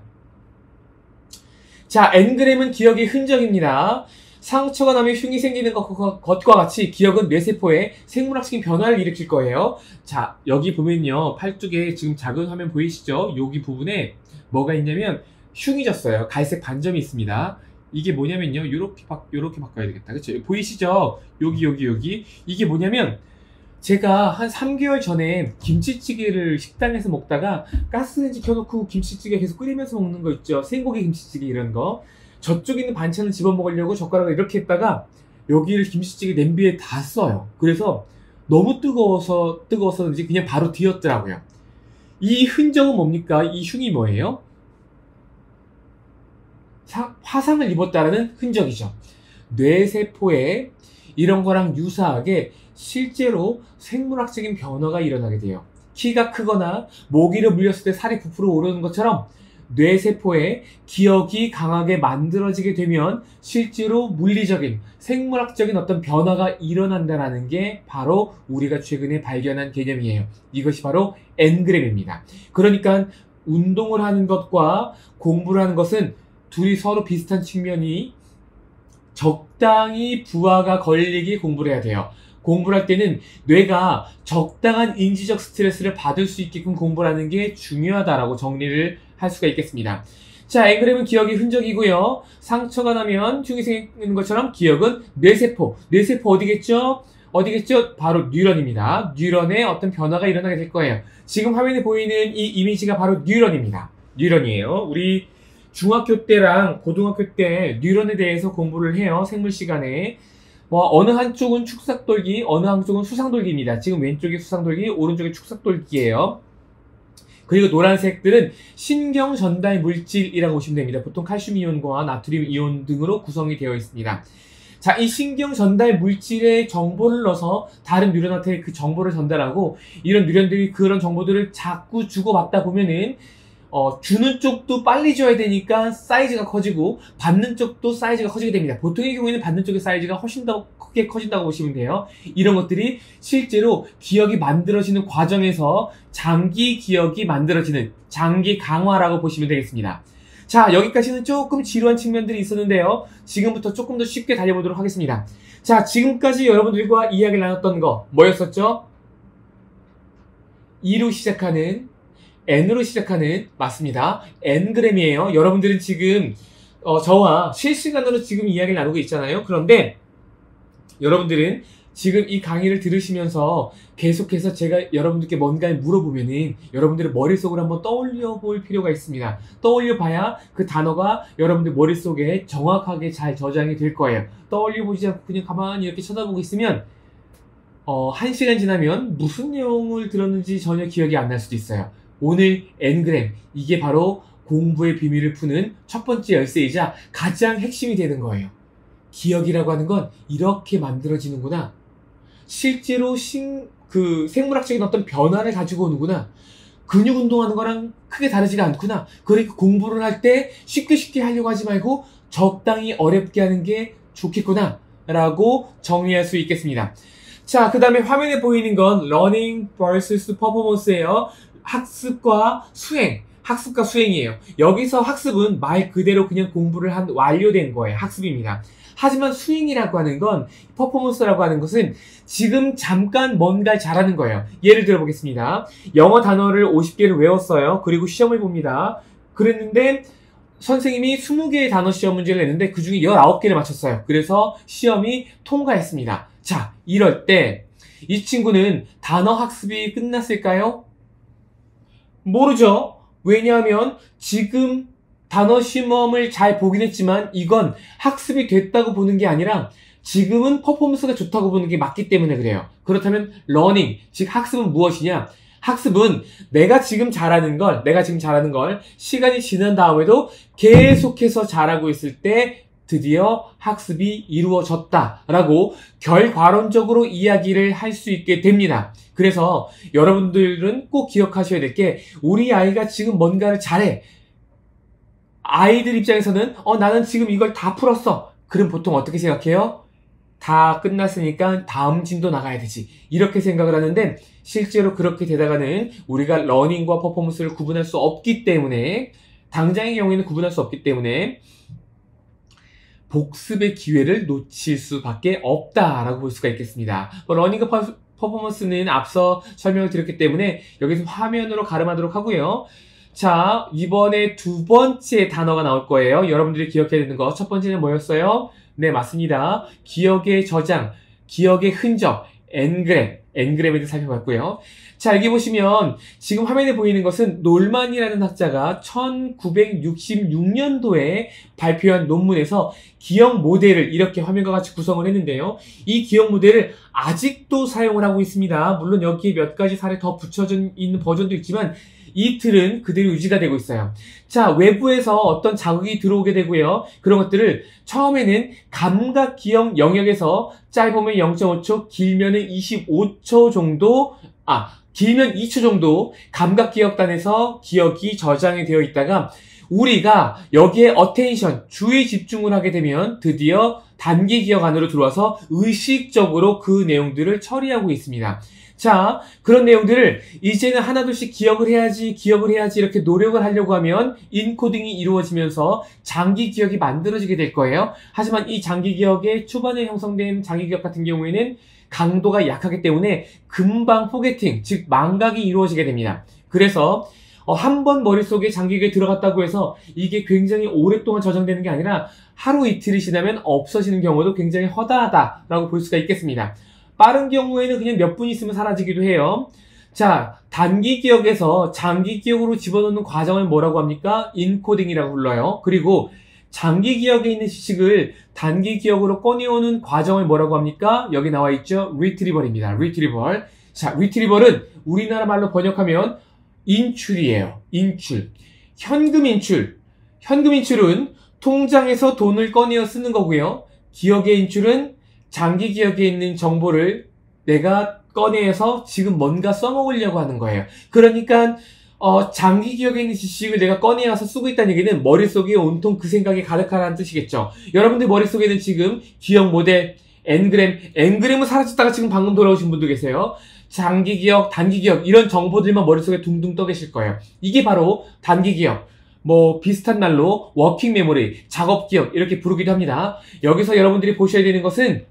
자, 엔그램은 기억의 흔적입니다. 상처가 나면 흉이 생기는 것과 같이 기억은 뇌세포에 생물학적인 변화를 일으킬 거예요. 자, 여기 보면요. 팔뚝에 지금 작은 화면 보이시죠? 여기 부분에 뭐가 있냐면 흉이 졌어요. 갈색 반점이 있습니다. 이게 뭐냐면요. 요렇게 바꿔야 되겠다. 그쵸? 보이시죠? 여기. 이게 뭐냐면 제가 한 3개월 전에 김치찌개를 식당에서 먹다가 가스레인지 켜놓고 김치찌개 계속 끓이면서 먹는 거 있죠. 생고기 김치찌개 이런 거. 저쪽에 있는 반찬을 집어먹으려고 젓가락을 이렇게 했다가 여기를 김치찌개 냄비에 다 써요. 그래서 너무 뜨거워서인지 그냥 바로 뒤었더라고요. 이 흔적은 뭡니까? 이 흉이 뭐예요? 화상을 입었다는 흔적이죠. 뇌세포에 이런 거랑 유사하게 실제로 생물학적인 변화가 일어나게 돼요. 키가 크거나 모기를 물렸을 때 살이 부풀어 오르는 것처럼 뇌세포에 기억이 강하게 만들어지게 되면 실제로 물리적인, 생물학적인 어떤 변화가 일어난다는 게 바로 우리가 최근에 발견한 개념이에요. 이것이 바로 엔그램입니다. 그러니까 운동을 하는 것과 공부를 하는 것은 둘이 서로 비슷한 측면이 적당히 부하가 걸리게 공부를 해야 돼요. 공부를 할 때는 뇌가 적당한 인지적 스트레스를 받을 수 있게끔 공부를 하는 게 중요하다라고 정리를 할 수가 있겠습니다. 자, 엔그램은 기억의 흔적이고요. 상처가 나면 흉이 생기는 것처럼 기억은 뇌세포 어디겠죠? 바로 뉴런입니다. 뉴런에 어떤 변화가 일어나게 될 거예요. 지금 화면에 보이는 이 이미지가 바로 뉴런입니다. 뉴런이에요. 우리 중학교 때랑 고등학교 때 뉴런에 대해서 공부를 해요. 생물 시간에. 어느 한쪽은 축삭돌기, 어느 한쪽은 수상돌기입니다. 지금 왼쪽이 수상돌기, 오른쪽이 축삭돌기예요. 그리고 노란색들은 신경 전달 물질이라고 보시면 됩니다. 보통 칼슘 이온과 나트륨 이온 등으로 구성이 되어 있습니다. 자, 이 신경 전달 물질에 정보를 넣어서 다른 뉴런한테 그 정보를 전달하고 이런 뉴런들이 그런 정보들을 자꾸 주고받다 보면은 주는 쪽도 빨리 줘야 되니까 사이즈가 커지고 받는 쪽도 사이즈가 커지게 됩니다. 보통의 경우에는 받는 쪽의 사이즈가 훨씬 더 크게 커진다고 보시면 돼요. 이런 것들이 실제로 기억이 만들어지는 과정에서 장기 기억이 만들어지는 장기 강화라고 보시면 되겠습니다. 자, 여기까지는 조금 지루한 측면들이 있었는데요. 지금부터 조금 더 쉽게 달려보도록 하겠습니다. 자, 지금까지 여러분들과 이야기를 나눴던 거 뭐였었죠? E로 시작하는 N으로 시작하는 맞습니다. 엔그램이에요. 여러분들은 지금 저와 실시간으로 지금 이야기를 나누고 있잖아요. 그런데 여러분들은 지금 이 강의를 들으시면서 계속해서 제가 여러분들께 뭔가를 물어보면은 여러분들의 머릿속으로 한번 떠올려 볼 필요가 있습니다. 떠올려 봐야 그 단어가 여러분들 머릿속에 정확하게 잘 저장이 될 거예요. 떠올려 보지 않고 그냥 가만히 이렇게 쳐다보고 있으면 1시간 지나면 무슨 내용을 들었는지 전혀 기억이 안 날 수도 있어요. 오늘 엔그램, 이게 바로 공부의 비밀을 푸는 첫 번째 열쇠이자 가장 핵심이 되는 거예요. 기억이라고 하는 건 이렇게 만들어지는구나. 실제로 생물학적인 어떤 변화를 가지고 오는구나. 근육 운동하는 거랑 크게 다르지가 않구나. 그러니까 공부를 할 때 쉽게 하려고 하지 말고 적당히 어렵게 하는 게 좋겠구나 라고 정리할 수 있겠습니다. 자, 그 다음에 화면에 보이는 건 Learning vs Performance예요. 학습과 수행, 학습과 수행이에요. 여기서 학습은 말 그대로 그냥 공부를 한 완료된 거예요. 학습입니다. 하지만 수행이라고 하는 건, 퍼포먼스라고 하는 것은 지금 잠깐 뭔가를 잘하는 거예요. 예를 들어 보겠습니다. 영어 단어를 50개를 외웠어요. 그리고 시험을 봅니다. 그랬는데 선생님이 20개의 단어 시험 문제를 냈는데 그 중에 19개를 맞췄어요. 그래서 시험이 통과했습니다. 자, 이럴 때 이 친구는 단어 학습이 끝났을까요? 모르죠. 왜냐하면 지금 단어 시험을 잘 보긴 했지만 이건 학습이 됐다고 보는 게 아니라 지금은 퍼포먼스가 좋다고 보는 게 맞기 때문에 그래요. 그렇다면 러닝, 즉 학습은 무엇이냐? 학습은 내가 지금 잘하는 걸 시간이 지난 다음에도 계속해서 잘하고 있을 때 드디어 학습이 이루어졌다라고 결과론적으로 이야기를 할 수 있게 됩니다. 그래서 여러분들은 꼭 기억하셔야 될 게, 우리 아이가 지금 뭔가를 잘해. 아이들 입장에서는 나는 지금 이걸 다 풀었어. 그럼 보통 어떻게 생각해요? 다 끝났으니까 다음 진도 나가야 되지. 이렇게 생각을 하는데 실제로 그렇게 되다가는 우리가 러닝과 퍼포먼스를 구분할 수 없기 때문에, 당장의 경우에는 구분할 수 없기 때문에 복습의 기회를 놓칠 수밖에 없다라고 볼 수가 있겠습니다. 러닝과 퍼포먼스는 앞서 설명을 드렸기 때문에 여기서 화면으로 가름하도록 하고요. 자, 이번에 두 번째 단어가 나올 거예요. 여러분들이 기억해야 되는 거. 첫 번째는 뭐였어요? 네, 맞습니다. 기억의 저장, 기억의 흔적, 엔그램에 대해서 살펴봤고요. 자, 여기 보시면 지금 화면에 보이는 것은 놀만이라는 학자가 1966년도에 발표한 논문에서 기억 모델을 이렇게 화면과 같이 구성을 했는데요. 이 기억 모델을 아직도 사용을 하고 있습니다. 물론 여기에 몇 가지 사례 더 붙여져 있는 버전도 있지만 이 틀은 그대로 유지가 되고 있어요. 자, 외부에서 어떤 자극이 들어오게 되고요. 그런 것들을 처음에는 감각 기억 영역에서 짧으면 0.5초, 길면은 25초 정도, 길면 2초 정도 감각 기억단에서 기억이 저장이 되어 있다가 우리가 여기에 어텐션, 주의 집중을 하게 되면 드디어 단기 기억 안으로 들어와서 의식적으로 그 내용들을 처리하고 있습니다. 자, 그런 내용들을 이제는 하나둘씩 기억을 해야지 이렇게 노력을 하려고 하면 인코딩이 이루어지면서 장기 기억이 만들어지게 될 거예요. 하지만 이 장기 기억의 초반에 형성된 장기 기억 같은 경우에는 강도가 약하기 때문에 금방 포게팅, 즉 망각이 이루어지게 됩니다. 그래서 한 번 머릿속에 장기 기억에 들어갔다고 해서 이게 굉장히 오랫동안 저장되는 게 아니라 하루 이틀이 지나면 없어지는 경우도 굉장히 허다하다라고 볼 수가 있겠습니다. 빠른 경우에는 그냥 몇 분 있으면 사라지기도 해요. 자, 단기 기억에서 장기 기억으로 집어넣는 과정을 뭐라고 합니까? 인코딩이라고 불러요. 그리고 장기 기억에 있는 지식을 단기 기억으로 꺼내오는 과정을 뭐라고 합니까? 여기 나와 있죠? 리트리벌입니다. 리트리벌. 자, 리트리벌은 우리나라 말로 번역하면 인출이에요. 인출. 현금 인출. 현금 인출은 통장에서 돈을 꺼내어 쓰는 거고요. 기억의 인출은 장기 기억에 있는 정보를 내가 꺼내서 지금 뭔가 써먹으려고 하는 거예요. 그러니까 장기 기억에 있는 지식을 내가 꺼내어서 쓰고 있다는 얘기는 머릿속에 온통 그 생각이 가득하다는 뜻이겠죠. 여러분들 머릿속에는 지금 기억 모델, 엔그램은 사라졌다가 지금 방금 돌아오신 분도 계세요. 장기 기억, 단기 기억 이런 정보들만 머릿속에 둥둥 떠 계실 거예요. 이게 바로 단기 기억. 비슷한 말로 워킹 메모리, 작업 기억 이렇게 부르기도 합니다. 여기서 여러분들이 보셔야 되는 것은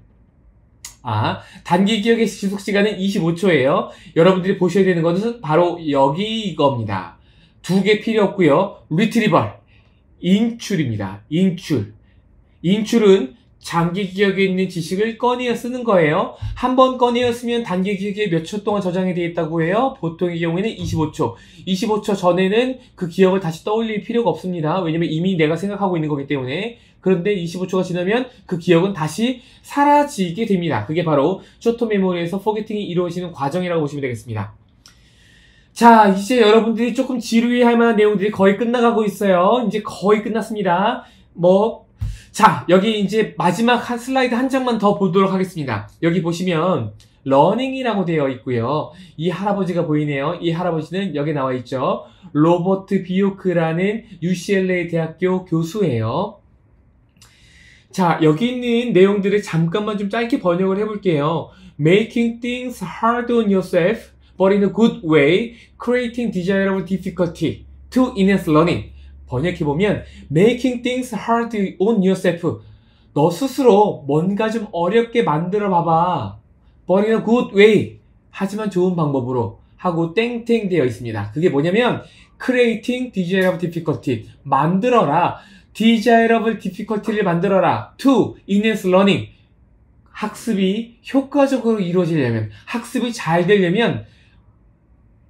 단기 기억의 지속 시간은 25초예요. 여러분들이 보셔야 되는 것은 바로 여기 이겁니다. 두 개 필요 없고요. 리트리벌, 인출입니다. 인출은 장기 기억에 있는 지식을 꺼내어 쓰는 거예요. 한 번 꺼내어 쓰면 단기 기억에 몇 초 동안 저장이 되어 있다고 해요. 보통의 경우에는 25초. 25초 전에는 그 기억을 다시 떠올릴 필요가 없습니다. 왜냐면 이미 내가 생각하고 있는 거기 때문에. 그런데 25초가 지나면 그 기억은 다시 사라지게 됩니다. 그게 바로 쇼트 메모리에서 포게팅이 이루어지는 과정이라고 보시면 되겠습니다. 자, 이제 여러분들이 조금 지루해할 만한 내용들이 거의 끝나가고 있어요. 이제 거의 끝났습니다. 자, 여기 이제 마지막 슬라이드 한 장만 더 보도록 하겠습니다. 여기 보시면 러닝이라고 되어 있고요. 이 할아버지가 보이네요. 이 할아버지는 여기 나와 있죠. 로버트 비오크라는 UCLA 대학교 교수예요. 자, 여기 있는 내용들을 잠깐만 좀 짧게 번역을 해볼게요. Making things hard on yourself, but in a good way, creating desirable difficulty. to enhance learning. 번역해보면 making things hard on yourself. 너 스스로 뭔가 좀 어렵게 만들어 봐봐. but in a good way. 하지만 좋은 방법으로 하고 땡땡 되어 있습니다. 그게 뭐냐면 creating desirable difficulty. 만들어라. desirable difficulty를 만들어라. to enhance learning. 학습이 효과적으로 이루어지려면, 학습이 잘 되려면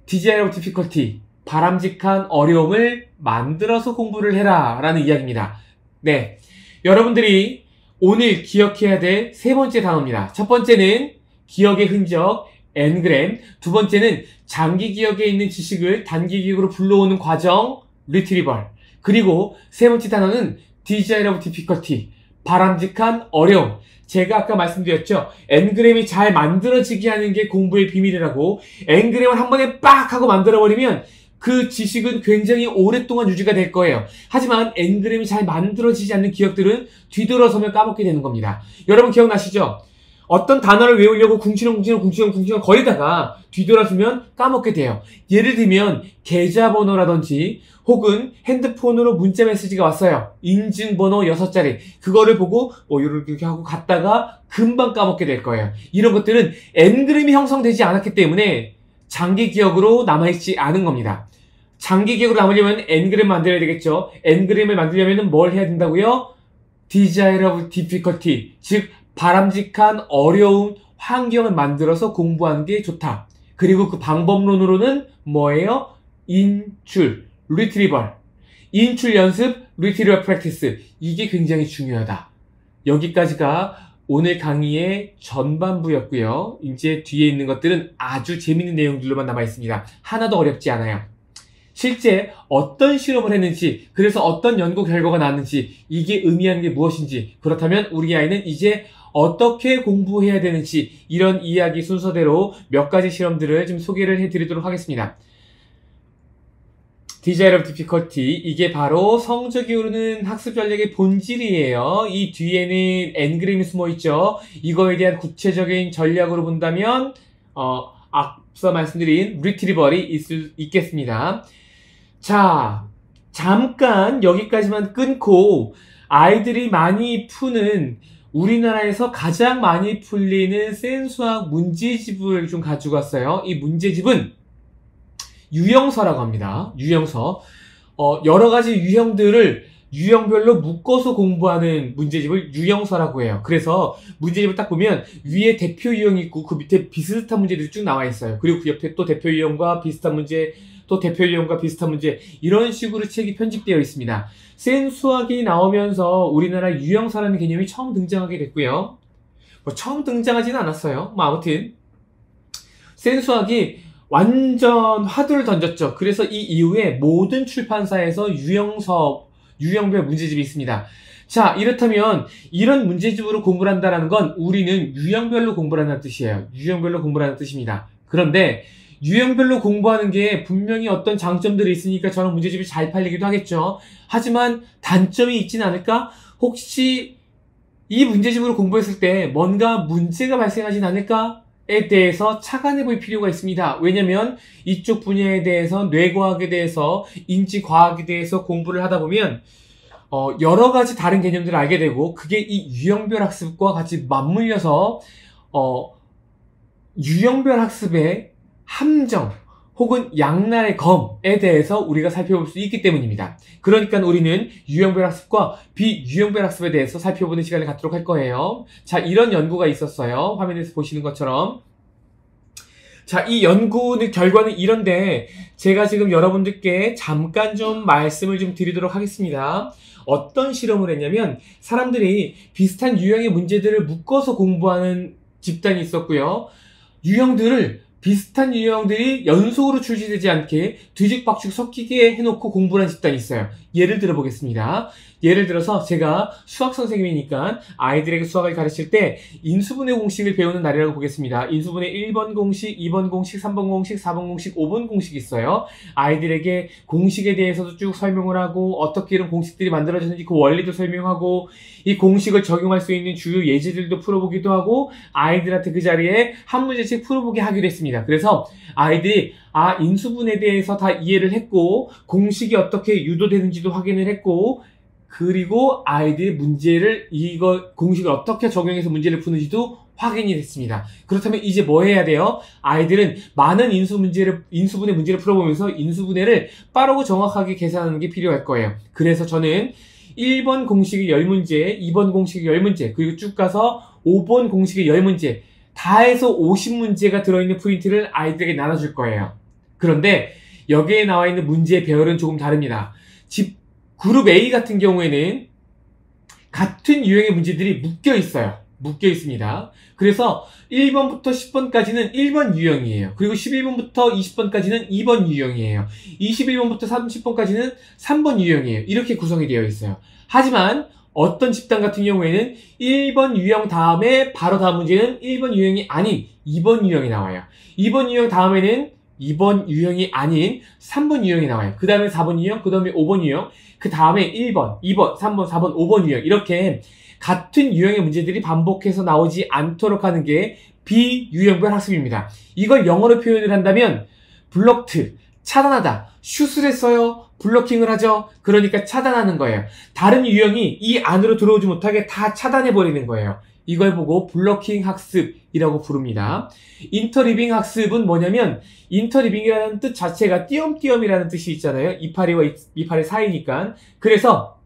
desirable difficulty, 바람직한 어려움을 만들어서 공부를 해라 라는 이야기입니다. 네, 여러분들이 오늘 기억해야 될 세 번째 단어입니다. 첫 번째는 기억의 흔적, 엔그램. 두 번째는 장기 기억에 있는 지식을 단기 기억으로 불러오는 과정, 리트리벌. 그리고 세 번째 단어는 desirable difficulty, 바람직한 어려움. 제가 아까 말씀드렸죠. 엔그램이 잘 만들어지게 하는 게 공부의 비밀이라고. 엔그램을 한 번에 빡 하고 만들어버리면 그 지식은 굉장히 오랫동안 유지가 될 거예요. 하지만 엔그램이 잘 만들어지지 않는 기억들은 뒤돌아서면 까먹게 되는 겁니다. 여러분 기억나시죠? 어떤 단어를 외우려고 궁시렁 거리다가 뒤돌아서면 까먹게 돼요. 예를 들면 계좌번호라든지 혹은 핸드폰으로 문자 메시지가 왔어요. 인증번호 6자리. 그거를 보고 이렇게 하고 갔다가 금방 까먹게 될 거예요. 이런 것들은 엔그램이 형성되지 않았기 때문에 장기 기억으로 남아있지 않은 겁니다. 장기 기억으로 남으려면 엔그램 만들어야 되겠죠. 엔그램을 만들려면 뭘 해야 된다고요? desirable difficulty, 즉 바람직한 어려운 환경을 만들어서 공부하는 게 좋다. 그리고 그 방법론으로는 뭐예요? 인출, 리트리벌. 인출 연습, 리트리벌 프랙티스. 이게 굉장히 중요하다. 여기까지가 오늘 강의의 전반부였고요. 이제 뒤에 있는 것들은 아주 재밌는 내용들로만 남아있습니다. 하나도 어렵지 않아요. 실제 어떤 실험을 했는지, 그래서 어떤 연구 결과가 나왔는지, 이게 의미하는 게 무엇인지, 그렇다면 우리 아이는 이제 어떻게 공부해야 되는지, 이런 이야기 순서대로 몇 가지 실험들을 좀 소개를 해드리도록 하겠습니다. desirable difficulty, 이게 바로 성적이 오르는 학습 전략의 본질이에요. 이 뒤에는 엔그램이 숨어있죠. 이거에 대한 구체적인 전략으로 본다면 앞서 말씀드린 리트리벌이 있겠습니다. 자, 잠깐 여기까지만 끊고 아이들이 많이 푸는, 우리나라에서 가장 많이 풀리는 센수학 문제집을 좀 가지고 왔어요. 이 문제집은 유형서라고 합니다. 유형서. 여러 가지 유형들을 유형별로 묶어서 공부하는 문제집을 유형서라고 해요. 그래서 문제집을 딱 보면 위에 대표 유형이 있고 그 밑에 비슷한 문제들이 쭉 나와 있어요. 그리고 그 옆에 또 대표 유형과 비슷한 문제, 또 대표 유형과 비슷한 문제, 이런 식으로 책이 편집되어 있습니다. 센수학이 나오면서 우리나라 유형서라는 개념이 처음 등장하게 됐고요. 처음 등장하지는 않았어요. 아무튼 센수학이 완전 화두를 던졌죠. 그래서 이 이후에 모든 출판사에서 유형별 문제집이 있습니다. 자, 이렇다면 이런 문제집으로 공부를 한다는 건 우리는 유형별로 공부를 한다는 뜻이에요. 유형별로 공부를 한다는 뜻입니다. 그런데 유형별로 공부하는 게 분명히 어떤 장점들이 있으니까 저런 문제집이 잘 팔리기도 하겠죠. 하지만 단점이 있진 않을까? 혹시 이 문제집으로 공부했을 때 뭔가 문제가 발생하진 않을까에 대해서 착안해 볼 필요가 있습니다. 왜냐면 이쪽 분야에 대해서, 뇌과학에 대해서, 인지과학에 대해서 공부를 하다 보면 여러 가지 다른 개념들을 알게 되고, 그게 이 유형별 학습과 같이 맞물려서 유형별 학습의 함정 혹은 양날의 검에 대해서 우리가 살펴볼 수 있기 때문입니다. 그러니까 우리는 유형별 학습과 비유형별 학습에 대해서 살펴보는 시간을 갖도록 할 거예요. 자, 이런 연구가 있었어요. 화면에서 보시는 것처럼. 자, 이 연구의 결과는 이런데 제가 지금 여러분들께 잠깐 좀 말씀을 좀 드리도록 하겠습니다. 어떤 실험을 했냐면 사람들이 비슷한 유형의 문제들을 묶어서 공부하는 집단이 있었고요. 비슷한 유형들이 연속으로 출시되지 않게 뒤죽박죽 섞이게 해놓고 공부를 한 집단이 있어요. 예를 들어 보겠습니다. 예를 들어서 제가 수학 선생님이니까 아이들에게 수학을 가르칠 때 인수분해 공식을 배우는 날이라고 보겠습니다. 인수분해 1번 공식, 2번 공식, 3번 공식, 4번 공식, 5번 공식이 있어요. 아이들에게 공식에 대해서도 쭉 설명을 하고 어떻게 이런 공식들이 만들어졌는지 그 원리도 설명하고 이 공식을 적용할 수 있는 주요 예제들도 풀어보기도 하고 아이들한테 그 자리에 한 문제씩 풀어보게 하기로 했습니다. 그래서 아이들이 인수분해에 대해서 다 이해를 했고, 공식이 어떻게 유도되는지도 확인을 했고, 그리고 아이들의 문제를, 공식을 어떻게 적용해서 문제를 푸는지도 확인이 됐습니다. 그렇다면 이제 뭐 해야 돼요? 아이들은 많은 인수분해 문제를 풀어보면서 인수분해를 빠르고 정확하게 계산하는 게 필요할 거예요. 그래서 저는 1번 공식의 10문제, 2번 공식의 10문제, 그리고 쭉 가서 5번 공식의 10문제, 다 해서 50문제가 들어있는 프린트를 아이들에게 나눠줄 거예요. 그런데 여기에 나와 있는 문제의 배열은 조금 다릅니다. 그룹 A 같은 경우에는 같은 유형의 문제들이 묶여 있어요. 묶여 있습니다. 그래서 1번부터 10번까지는 1번 유형이에요. 그리고 11번부터 20번까지는 2번 유형이에요. 21번부터 30번까지는 3번 유형이에요. 이렇게 구성이 되어 있어요. 하지만 어떤 집단 같은 경우에는 1번 유형 다음에 바로 다음 문제는 1번 유형이 아닌 2번 유형이 나와요. 2번 유형 다음에는 2번 유형이 아닌 3번 유형이 나와요. 그 다음에 4번 유형, 그 다음에 5번 유형, 그 다음에 1번, 2번, 3번, 4번, 5번 유형, 이렇게 같은 유형의 문제들이 반복해서 나오지 않도록 하는 게 비유형별 학습입니다. 이걸 영어로 표현을 한다면 블록트, 차단하다, 슛을 했어요, 블로킹을 하죠. 그러니까 차단하는 거예요. 다른 유형이 이 안으로 들어오지 못하게 다 차단해버리는 거예요. 이걸 보고 블로킹 학습이라고 부릅니다. 인터리빙 학습은 뭐냐면, 인터리빙이라는 뜻 자체가 띄엄띄엄이라는 뜻이 있잖아요. 이파리와 이파리 사이니까. 그래서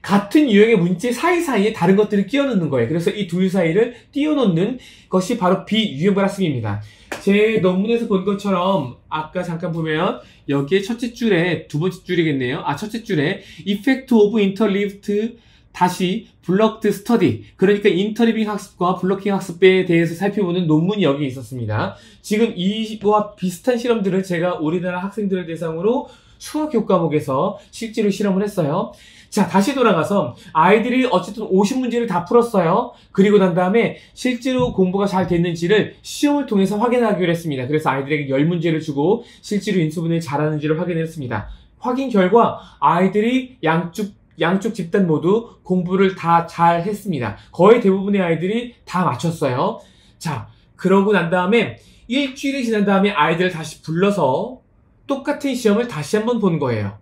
같은 유형의 문제 사이사이에 다른 것들을 끼워 넣는 거예요. 그래서 이 둘 사이를 띄워 놓는 것이 바로 비유형별 학습입니다. 제 논문에서 본 것처럼 아까 잠깐 보면 여기에 첫째 줄에, 두 번째 줄이겠네요. 첫째 줄에 Effect of Interleaved 다시 블럭드 스터디, 그러니까 인터리빙 학습과 블로킹 학습에 대해서 살펴보는 논문이 여기 있었습니다. 지금 이와 비슷한 실험들을 제가 우리나라 학생들을 대상으로 수학 교과목에서 실제로 실험을 했어요. 자, 다시 돌아가서 아이들이 어쨌든 50문제를 다 풀었어요. 그리고 난 다음에 실제로 공부가 잘 됐는지를 시험을 통해서 확인하기로 했습니다. 그래서 아이들에게 10문제를 주고 실제로 인수분해를 잘하는지를 확인했습니다. 확인 결과 아이들이 양쪽 집단 모두 공부를 다 잘 했습니다. 거의 대부분의 아이들이 다 맞췄어요. 자, 그러고 난 다음에 일주일이 지난 다음에 아이들을 다시 불러서 똑같은 시험을 다시 한번 본 거예요.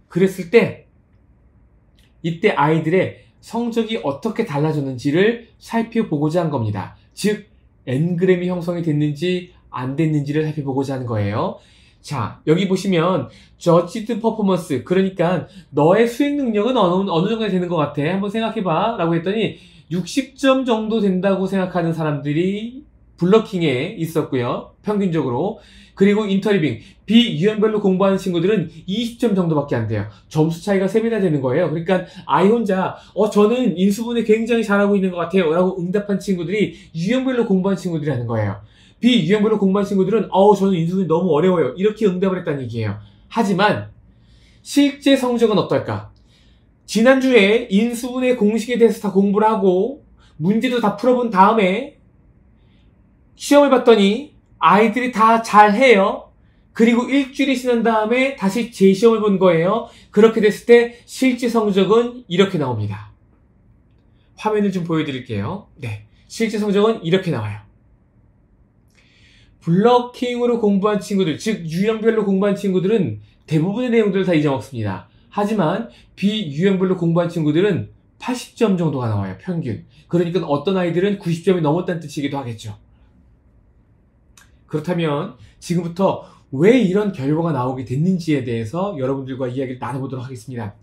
그랬을 때 이때 아이들의 성적이 어떻게 달라졌는지를 살펴보고자 한 겁니다. 즉, N그램이 형성이 됐는지 안 됐는지를 살펴보고자 하는 거예요. 자, 여기 보시면 Judged Performance, 그러니까 너의 수행 능력은 어느 정도 되는 것 같아? 한번 생각해봐 라고 했더니 60점 정도 된다고 생각하는 사람들이 블러킹에 있었고요. 평균적으로. 그리고 인터리빙, 비유형별로 공부하는 친구들은 20점 정도밖에 안 돼요. 점수 차이가 3배나 되는 거예요. 그러니까 아이 혼자 저는 인수분해 굉장히 잘하고 있는 것 같아요 라고 응답한 친구들이 유형별로 공부한 친구들이라는 거예요. 비유형별로 공부한 친구들은 저는 인수분해 너무 어려워요 이렇게 응답을 했다는 얘기예요. 하지만 실제 성적은 어떨까? 지난주에 인수분해 공식에 대해서 다 공부를 하고 문제도 다 풀어본 다음에 시험을 봤더니 아이들이 다 잘해요. 그리고 일주일이 지난 다음에 다시 재시험을 본 거예요. 그렇게 됐을 때 실제 성적은 이렇게 나옵니다. 화면을 좀 보여드릴게요. 네, 실제 성적은 이렇게 나와요. 블러킹으로 공부한 친구들, 즉 유형별로 공부한 친구들은 대부분의 내용들을 다 잊어먹습니다. 하지만 비유형별로 공부한 친구들은 80점 정도가 나와요. 평균. 그러니까 어떤 아이들은 90점이 넘었다는 뜻이기도 하겠죠. 그렇다면 지금부터 왜 이런 결과가 나오게 됐는지에 대해서 여러분들과 이야기를 나눠보도록 하겠습니다.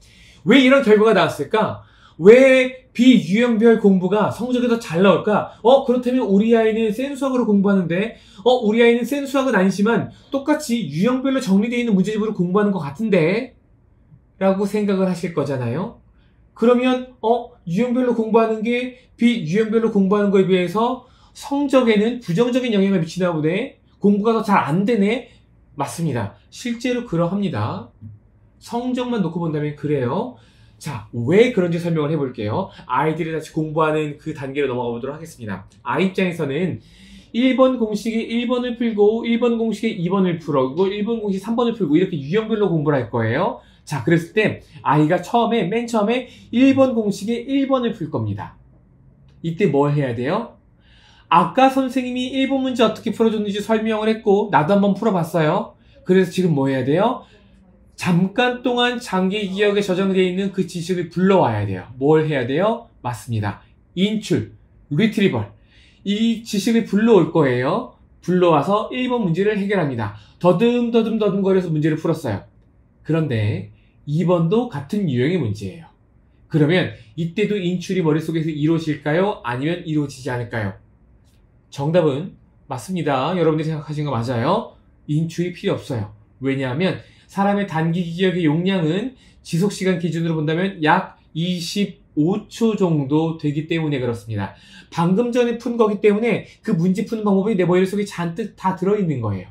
왜 이런 결과가 나왔을까? 왜 비유형별 공부가 성적이 더 잘 나올까? 그렇다면 우리 아이는 센 수학으로 공부하는데 우리 아이는 센 수학은 아니지만 똑같이 유형별로 정리되어 있는 문제집으로 공부하는 것 같은데? 라고 생각을 하실 거잖아요. 그러면 유형별로 공부하는 게 비유형별로 공부하는 거에 비해서 성적에는 부정적인 영향을 미치나 보네. 공부가 더 잘 안 되네. 맞습니다. 실제로 그러합니다. 성적만 놓고 본다면 그래요. 자, 왜 그런지 설명을 해볼게요. 아이들이 다시 공부하는 그 단계로 넘어가 보도록 하겠습니다. 아이 입장에서는 1번 공식에 1번을 풀고 1번 공식에 2번을 풀고 1번 공식 3번을 풀고 이렇게 유형별로 공부를 할 거예요. 자, 그랬을 때 아이가 맨 처음에 1번 공식에 1번을 풀 겁니다. 이때 뭘 해야 돼요? 아까 선생님이 1번 문제 어떻게 풀어줬는지 설명을 했고 나도 한번 풀어봤어요. 그래서 지금 뭐 해야 돼요? 잠깐 동안 장기 기억에 저장되어 있는 그 지식을 불러와야 돼요. 뭘 해야 돼요? 맞습니다. 인출, 리트리벌. 이 지식을 불러올 거예요. 불러와서 1번 문제를 해결합니다. 더듬거려서 문제를 풀었어요. 그런데 2번도 같은 유형의 문제예요. 그러면 이때도 인출이 머릿속에서 이루어질까요? 아니면 이루어지지 않을까요? 정답은 맞습니다. 여러분들이 생각하신 거 맞아요. 인출이 필요 없어요. 왜냐하면 사람의 단기 기억의 용량은 지속시간 기준으로 본다면 약 25초 정도 되기 때문에 그렇습니다. 방금 전에 푼 거기 때문에 그 문제 푸는 방법이 내 머릿속에 잔뜩 다 들어있는 거예요.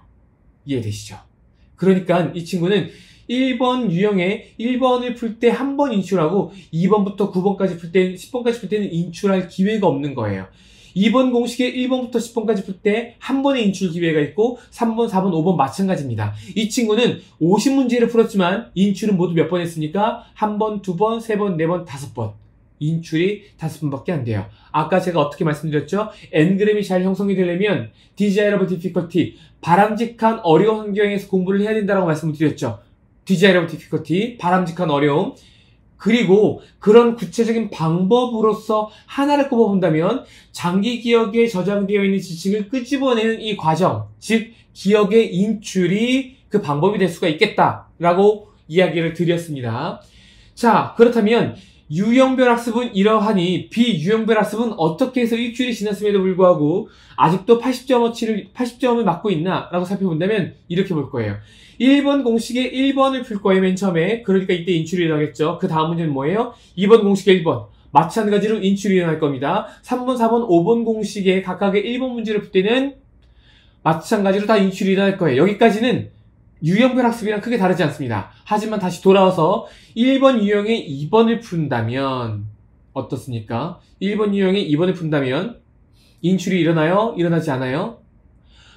이해되시죠? 그러니까 이 친구는 1번 유형의 1번을 풀 때 한 번 인출하고 2번부터 9번까지 풀 때, 10번까지 풀 때는 인출할 기회가 없는 거예요. 2번 공식에 1번부터 10번까지 풀 때 한 번의 인출 기회가 있고 3번, 4번, 5번 마찬가지입니다. 이 친구는 50문제를 풀었지만 인출은 모두 몇 번 했습니까? 1번, 2번, 3번, 4번, 5번. 인출이 5번밖에 안 돼요. 아까 제가 어떻게 말씀드렸죠? N그램이 잘 형성이 되려면 Desirable Difficulty, 바람직한 어려운 환경에서 공부를 해야 된다고 말씀을 드렸죠. Desirable Difficulty, 바람직한 어려움. 그리고 그런 구체적인 방법으로서 하나를 꼽아본다면 장기 기억에 저장되어 있는 지식을 끄집어내는 이 과정, 즉 기억의 인출이 그 방법이 될 수가 있겠다라고 이야기를 드렸습니다. 자, 그렇다면 유형별 학습은 이러하니 비유형별 학습은 어떻게 해서 일주일이 지났음에도 불구하고 아직도 80점을 맞고 있나? 라고 살펴본다면 이렇게 볼 거예요. 1번 공식에 1번을 풀 거예요, 맨 처음에. 그러니까 이때 인출이 일어나겠죠. 그 다음 문제는 뭐예요? 2번 공식에 1번. 마찬가지로 인출이 일어날 겁니다. 3번, 4번, 5번 공식에 각각의 1번 문제를 풀 때는 마찬가지로 다 인출이 일어날 거예요. 여기까지는 유형별 학습이랑 크게 다르지 않습니다. 하지만 다시 돌아와서 1번 유형의 2번을 푼다면 어떻습니까? 1번 유형의 2번을 푼다면 인출이 일어나요? 일어나지 않아요?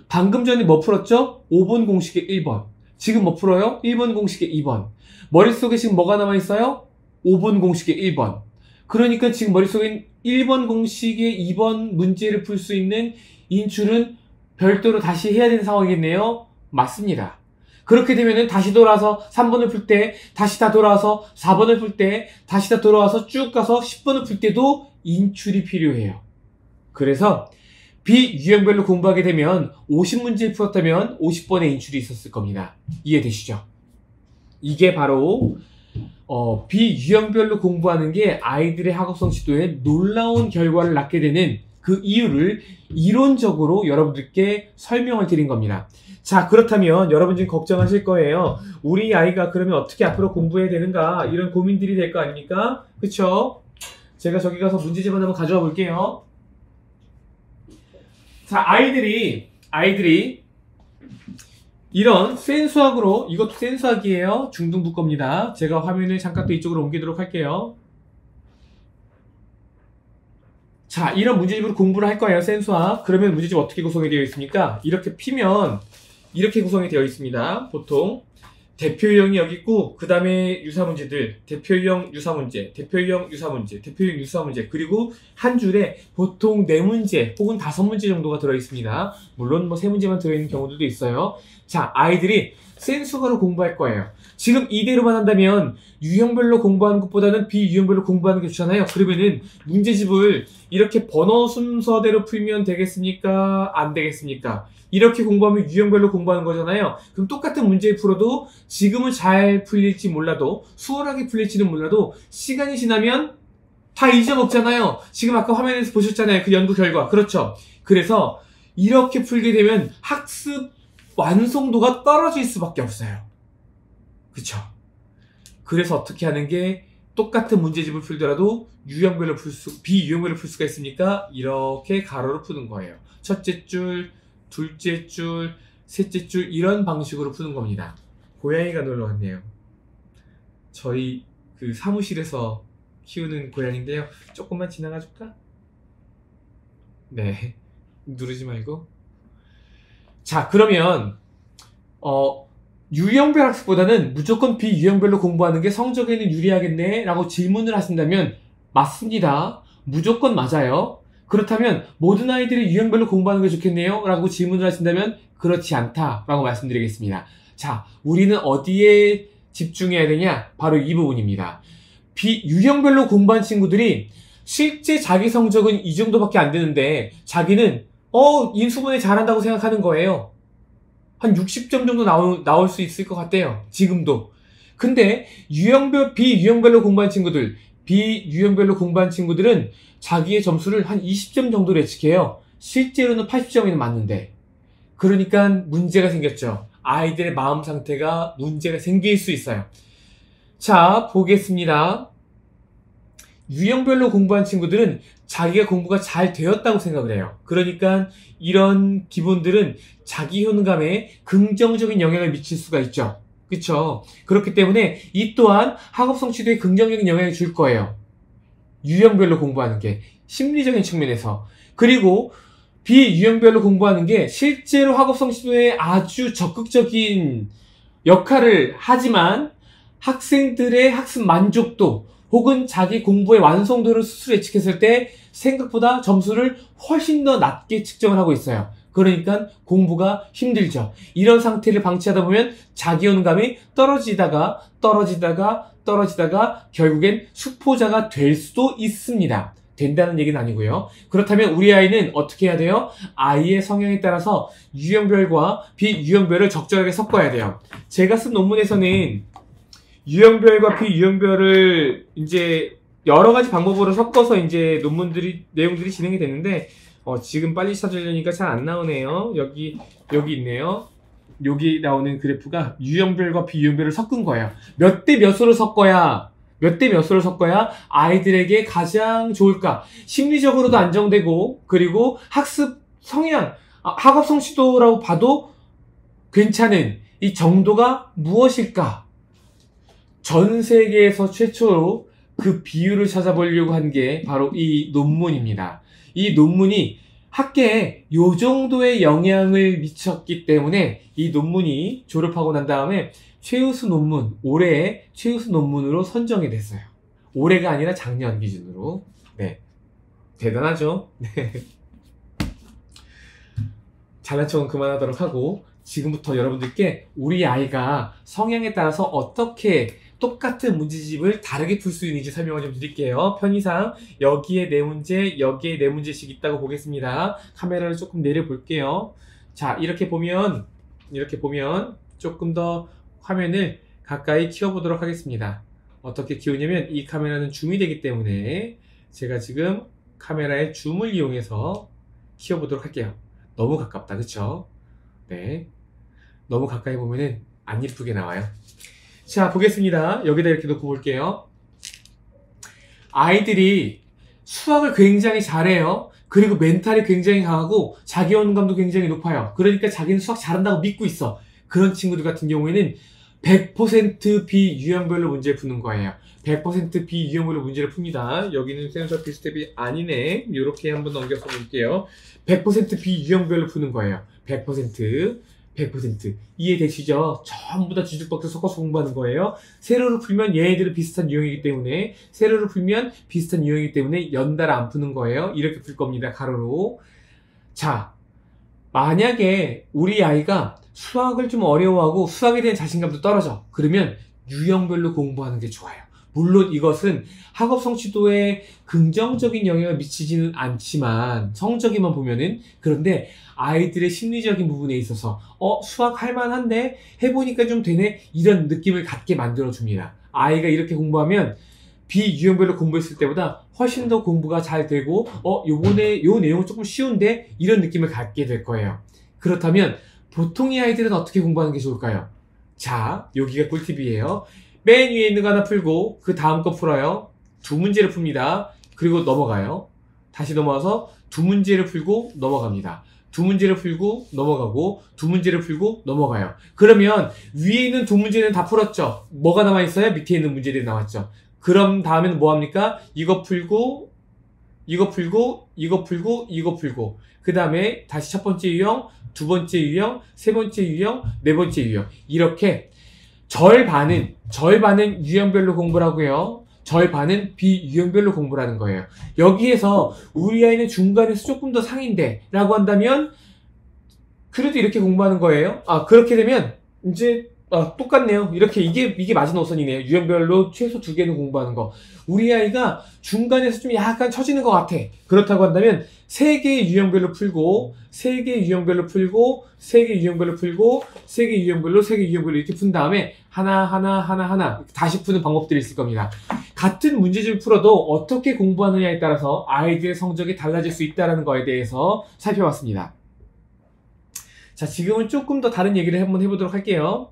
방금 전에 뭐 풀었죠? 5번 공식의 1번. 지금 뭐 풀어요? 1번 공식의 2번. 머릿속에 지금 뭐가 남아있어요? 5번 공식의 1번. 그러니까 지금 머릿속에 1번 공식의 2번 문제를 풀 수 있는 인출은 별도로 다시 해야 되는 상황이겠네요? 맞습니다. 그렇게 되면은 다시 돌아와서 3번을 풀 때, 다시 다 돌아와서 4번을 풀 때, 다시 다 돌아와서 쭉 가서 10번을 풀 때도 인출이 필요해요. 그래서 비유형별로 공부하게 되면 50문제를 풀었다면 50번의 인출이 있었을 겁니다. 이해되시죠? 이게 바로 비유형별로 공부하는 게 아이들의 학업성 지도에 놀라운 결과를 낳게 되는 그 이유를 이론적으로 여러분들께 설명을 드린 겁니다. 자, 그렇다면 여러분 지금 걱정하실 거예요. 우리 아이가 그러면 어떻게 앞으로 공부해야 되는가? 이런 고민들이 될 거 아닙니까? 그쵸? 제가 저기 가서 문제집 한번 가져와 볼게요. 자, 아이들이 이런 센수학으로, 이것도 센수학이에요. 중등부 겁니다. 제가 화면을 잠깐 또 이쪽으로 옮기도록 할게요. 자, 이런 문제집으로 공부를 할 거예요. 센수학. 그러면 문제집 어떻게 구성이 되어 있습니까? 이렇게 피면 이렇게 구성이 되어 있습니다. 보통 대표유형이 여기 있고 그 다음에 유사문제들, 대표유형 유사문제, 대표유형 유사문제, 대표유형 유사문제, 그리고 한 줄에 보통 4문제 혹은 5문제 정도가 들어있습니다. 물론 뭐 3문제만 들어있는 경우들도 있어요. 자, 아이들이 센수학으로 공부할 거예요. 지금 이대로만 한다면 유형별로 공부하는 것보다는 비유형별로 공부하는 게 좋잖아요. 그러면은 문제집을 이렇게 번호 순서대로 풀면 되겠습니까? 안 되겠습니까? 이렇게 공부하면 유형별로 공부하는 거잖아요. 그럼 똑같은 문제를 풀어도 지금은 잘 풀릴지 몰라도 수월하게 풀릴지는 몰라도 시간이 지나면 다 잊어먹잖아요. 지금 아까 화면에서 보셨잖아요. 그 연구 결과. 그렇죠? 그래서 이렇게 풀게 되면 학습 완성도가 떨어질 수밖에 없어요. 그쵸? 그래서 어떻게 하는 게 똑같은 문제집을 풀더라도 유형별로 비유형별로 풀 수가 있습니까? 이렇게 가로로 푸는 거예요. 첫째 줄, 둘째 줄, 셋째 줄 이런 방식으로 푸는 겁니다. 고양이가 놀러 왔네요. 저희 그 사무실에서 키우는 고양이인데요. 조금만 지나가 줄까? 네. 누르지 말고. 자, 그러면 유형별 학습보다는 무조건 비유형별로 공부하는 게 성적에는 유리하겠네? 라고 질문을 하신다면 맞습니다. 무조건 맞아요. 그렇다면 모든 아이들이 유형별로 공부하는 게 좋겠네요? 라고 질문을 하신다면 그렇지 않다라고 말씀드리겠습니다. 자, 우리는 어디에 집중해야 되냐? 바로 이 부분입니다. 유형별로 공부한 친구들이 실제 자기 성적은 이 정도밖에 안 되는데 자기는 인수분해 잘한다고 생각하는 거예요. 한 60점 정도 나올 수 있을 것 같대요. 지금도. 근데 비유형별로 공부한 친구들은 자기의 점수를 한 20점 정도로 예측해요. 실제로는 80점이 맞는데. 그러니까 문제가 생겼죠. 아이들의 마음 상태가 문제가 생길 수 있어요. 자, 보겠습니다. 유형별로 공부한 친구들은 자기가 공부가 잘 되었다고 생각을 해요. 그러니까 이런 기분들은 자기 효능감에 긍정적인 영향을 미칠 수가 있죠. 그쵸? 그렇기 때문에 이 또한 학업 성취도에 긍정적인 영향을 줄 거예요. 유형별로 공부하는 게 심리적인 측면에서. 그리고 비유형별로 공부하는 게 실제로 학업 성취도에 아주 적극적인 역할을 하지만 학생들의 학습 만족도 혹은 자기 공부의 완성도를 스스로 예측했을 때 생각보다 점수를 훨씬 더 낮게 측정을 하고 있어요. 그러니까 공부가 힘들죠. 이런 상태를 방치하다 보면 자기 효능감이 떨어지다가 결국엔 수포자가 될 수도 있습니다. 된다는 얘기는 아니고요. 그렇다면 우리 아이는 어떻게 해야 돼요? 아이의 성향에 따라서 유형별과 비유형별을 적절하게 섞어야 돼요. 제가 쓴 논문에서는 유형별과 비유형별을 이제 여러 가지 방법으로 섞어서 이제 내용들이 진행이 됐는데, 지금 빨리 찾으려니까 잘 안 나오네요. 여기 있네요. 여기 나오는 그래프가 유형별과 비유형별을 섞은 거예요. 몇 대 몇으로 섞어야 아이들에게 가장 좋을까? 심리적으로도 안정되고, 그리고 학습 성향, 학업 성취도라고 봐도 괜찮은 이 정도가 무엇일까? 전 세계에서 최초로 그 비율을 찾아보려고 한 게 바로 이 논문입니다. 이 논문이 학계에 요 정도의 영향을 미쳤기 때문에 이 논문이 졸업하고 난 다음에 올해의 최우수 논문으로 선정이 됐어요. 올해가 아니라 작년 기준으로. 네. 대단하죠? 네. 잘난 척은 그만하도록 하고, 지금부터 여러분들께 우리 아이가 성향에 따라서 어떻게 똑같은 문제집을 다르게 풀 수 있는지 설명을 좀 드릴게요. 편의상 여기에 네 문제, 여기에 네 문제씩 있다고 보겠습니다. 카메라를 조금 내려볼게요. 자, 이렇게 보면 조금 더 화면을 가까이 키워보도록 하겠습니다. 어떻게 키우냐면 이 카메라는 줌이 되기 때문에 제가 지금 카메라의 줌을 이용해서 키워보도록 할게요. 너무 가깝다, 그쵸? 네. 너무 가까이 보면은 안 예쁘게 나와요. 자, 보겠습니다. 여기다 이렇게 놓고 볼게요. 아이들이 수학을 굉장히 잘해요. 그리고 멘탈이 굉장히 강하고 자기 효능감도 굉장히 높아요. 그러니까 자기는 수학 잘한다고 믿고 있어. 그런 친구들 같은 경우에는 100% 비유형별로 문제를 푸는 거예요. 100% 비유형별로 문제를 풉니다. 여기는 센서 비스텝이 아니네. 이렇게 한번 넘겨서 볼게요. 100% 비유형별로 푸는 거예요. 100%. 이해되시죠? 전부 다 뒤죽박죽 섞어서 공부하는 거예요. 세로로 풀면 얘네들은 비슷한 유형이기 때문에, 연달아 안 푸는 거예요. 이렇게 풀 겁니다. 가로로. 자, 만약에 우리 아이가 수학을 좀 어려워하고 수학에 대한 자신감도 떨어져. 그러면 유형별로 공부하는 게 좋아요. 물론 이것은 학업 성취도에 긍정적인 영향을 미치지는 않지만 성적에만 보면은, 그런데 아이들의 심리적인 부분에 있어서 수학 할만한데 해보니까 좀 되네, 이런 느낌을 갖게 만들어줍니다. 아이가 이렇게 공부하면 비유형별로 공부했을 때보다 훨씬 더 공부가 잘 되고 요번에 요 내용은 조금 쉬운데, 이런 느낌을 갖게 될 거예요. 그렇다면 보통의 아이들은 어떻게 공부하는 게 좋을까요? 자, 여기가 꿀팁이에요. 맨 위에 있는 거 하나 풀고 그 다음 거 풀어요. 두 문제를 풉니다. 그리고 넘어가요. 다시 넘어와서 두 문제를 풀고 넘어갑니다. 두 문제를 풀고 넘어가고, 두 문제를 풀고 넘어가요. 그러면 위에 있는 두 문제는 다 풀었죠. 뭐가 남아있어요? 밑에 있는 문제들이 남았죠. 그럼 다음에는 뭐 합니까? 이거 풀고 이거 풀고 그 다음에 다시 첫 번째 유형, 두 번째 유형, 세 번째 유형, 네 번째 유형, 이렇게 절반은 유형별로 공부를 하고요. 절반은 비유형별로 공부를 하는 거예요. 여기에서 우리 아이는 중간에서 조금 더 상인데 라고 한다면 그래도 이렇게 공부하는 거예요. 그렇게 되면 이제 똑같네요. 이렇게 이게 마지노선이네요. 유형별로 최소 2개는 공부하는 거. 우리 아이가 중간에서 좀 약간 처지는 것 같아. 그렇다고 한다면 3개의 유형별로 풀고 3개의 유형별로 풀고 3개의 유형별로 풀고 3개의 유형별로 3개의 유형별로 이렇게 푼 다음에 하나 다시 푸는 방법들이 있을 겁니다. 같은 문제집을 풀어도 어떻게 공부하느냐에 따라서 아이들의 성적이 달라질 수 있다는 거에 대해서 살펴봤습니다. 자, 지금은 조금 더 다른 얘기를 한번 해보도록 할게요.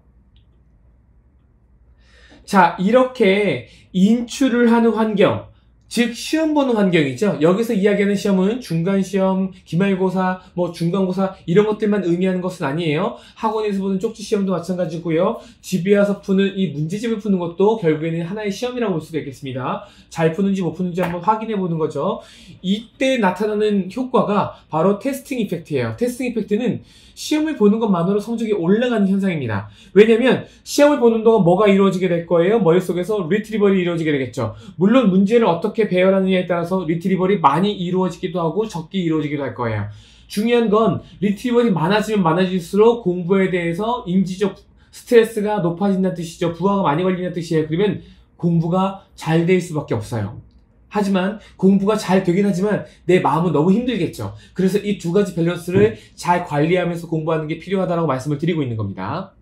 자, 이렇게 인출을 하는 환경, 즉 시험 보는 환경이죠. 여기서 이야기하는 시험은 중간시험, 기말고사, 중간고사 이런 것들만 의미하는 것은 아니에요. 학원에서 보는 쪽지 시험도 마찬가지고요. 집에 와서 푸는 이 문제집을 푸는 것도 결국에는 하나의 시험이라고 볼 수가 있겠습니다. 잘 푸는지 못 푸는지 한번 확인해 보는 거죠. 이때 나타나는 효과가 바로 테스팅 이펙트예요. 테스팅 이펙트는 시험을 보는 것만으로 성적이 올라가는 현상입니다. 왜냐면 시험을 보는 동안 뭐가 이루어지게 될 거예요? 머릿속에서 리트리버리 이루어지게 되겠죠. 물론 문제를 어떻게 배열하느냐에 따라서 리트리버리 많이 이루어지기도 하고 적게 이루어지기도 할 거예요. 중요한 건 리트리버리 많아지면 많아질수록 공부에 대해서 인지적 스트레스가 높아진다는 뜻이죠. 부하가 많이 걸린다는 뜻이에요. 그러면 공부가 잘 될 수밖에 없어요. 하지만 공부가 잘 되긴 하지만 내 마음은 너무 힘들겠죠. 그래서 이 2가지 밸런스를 잘 관리하면서 공부하는 게 필요하다고 말씀을 드리고 있는 겁니다.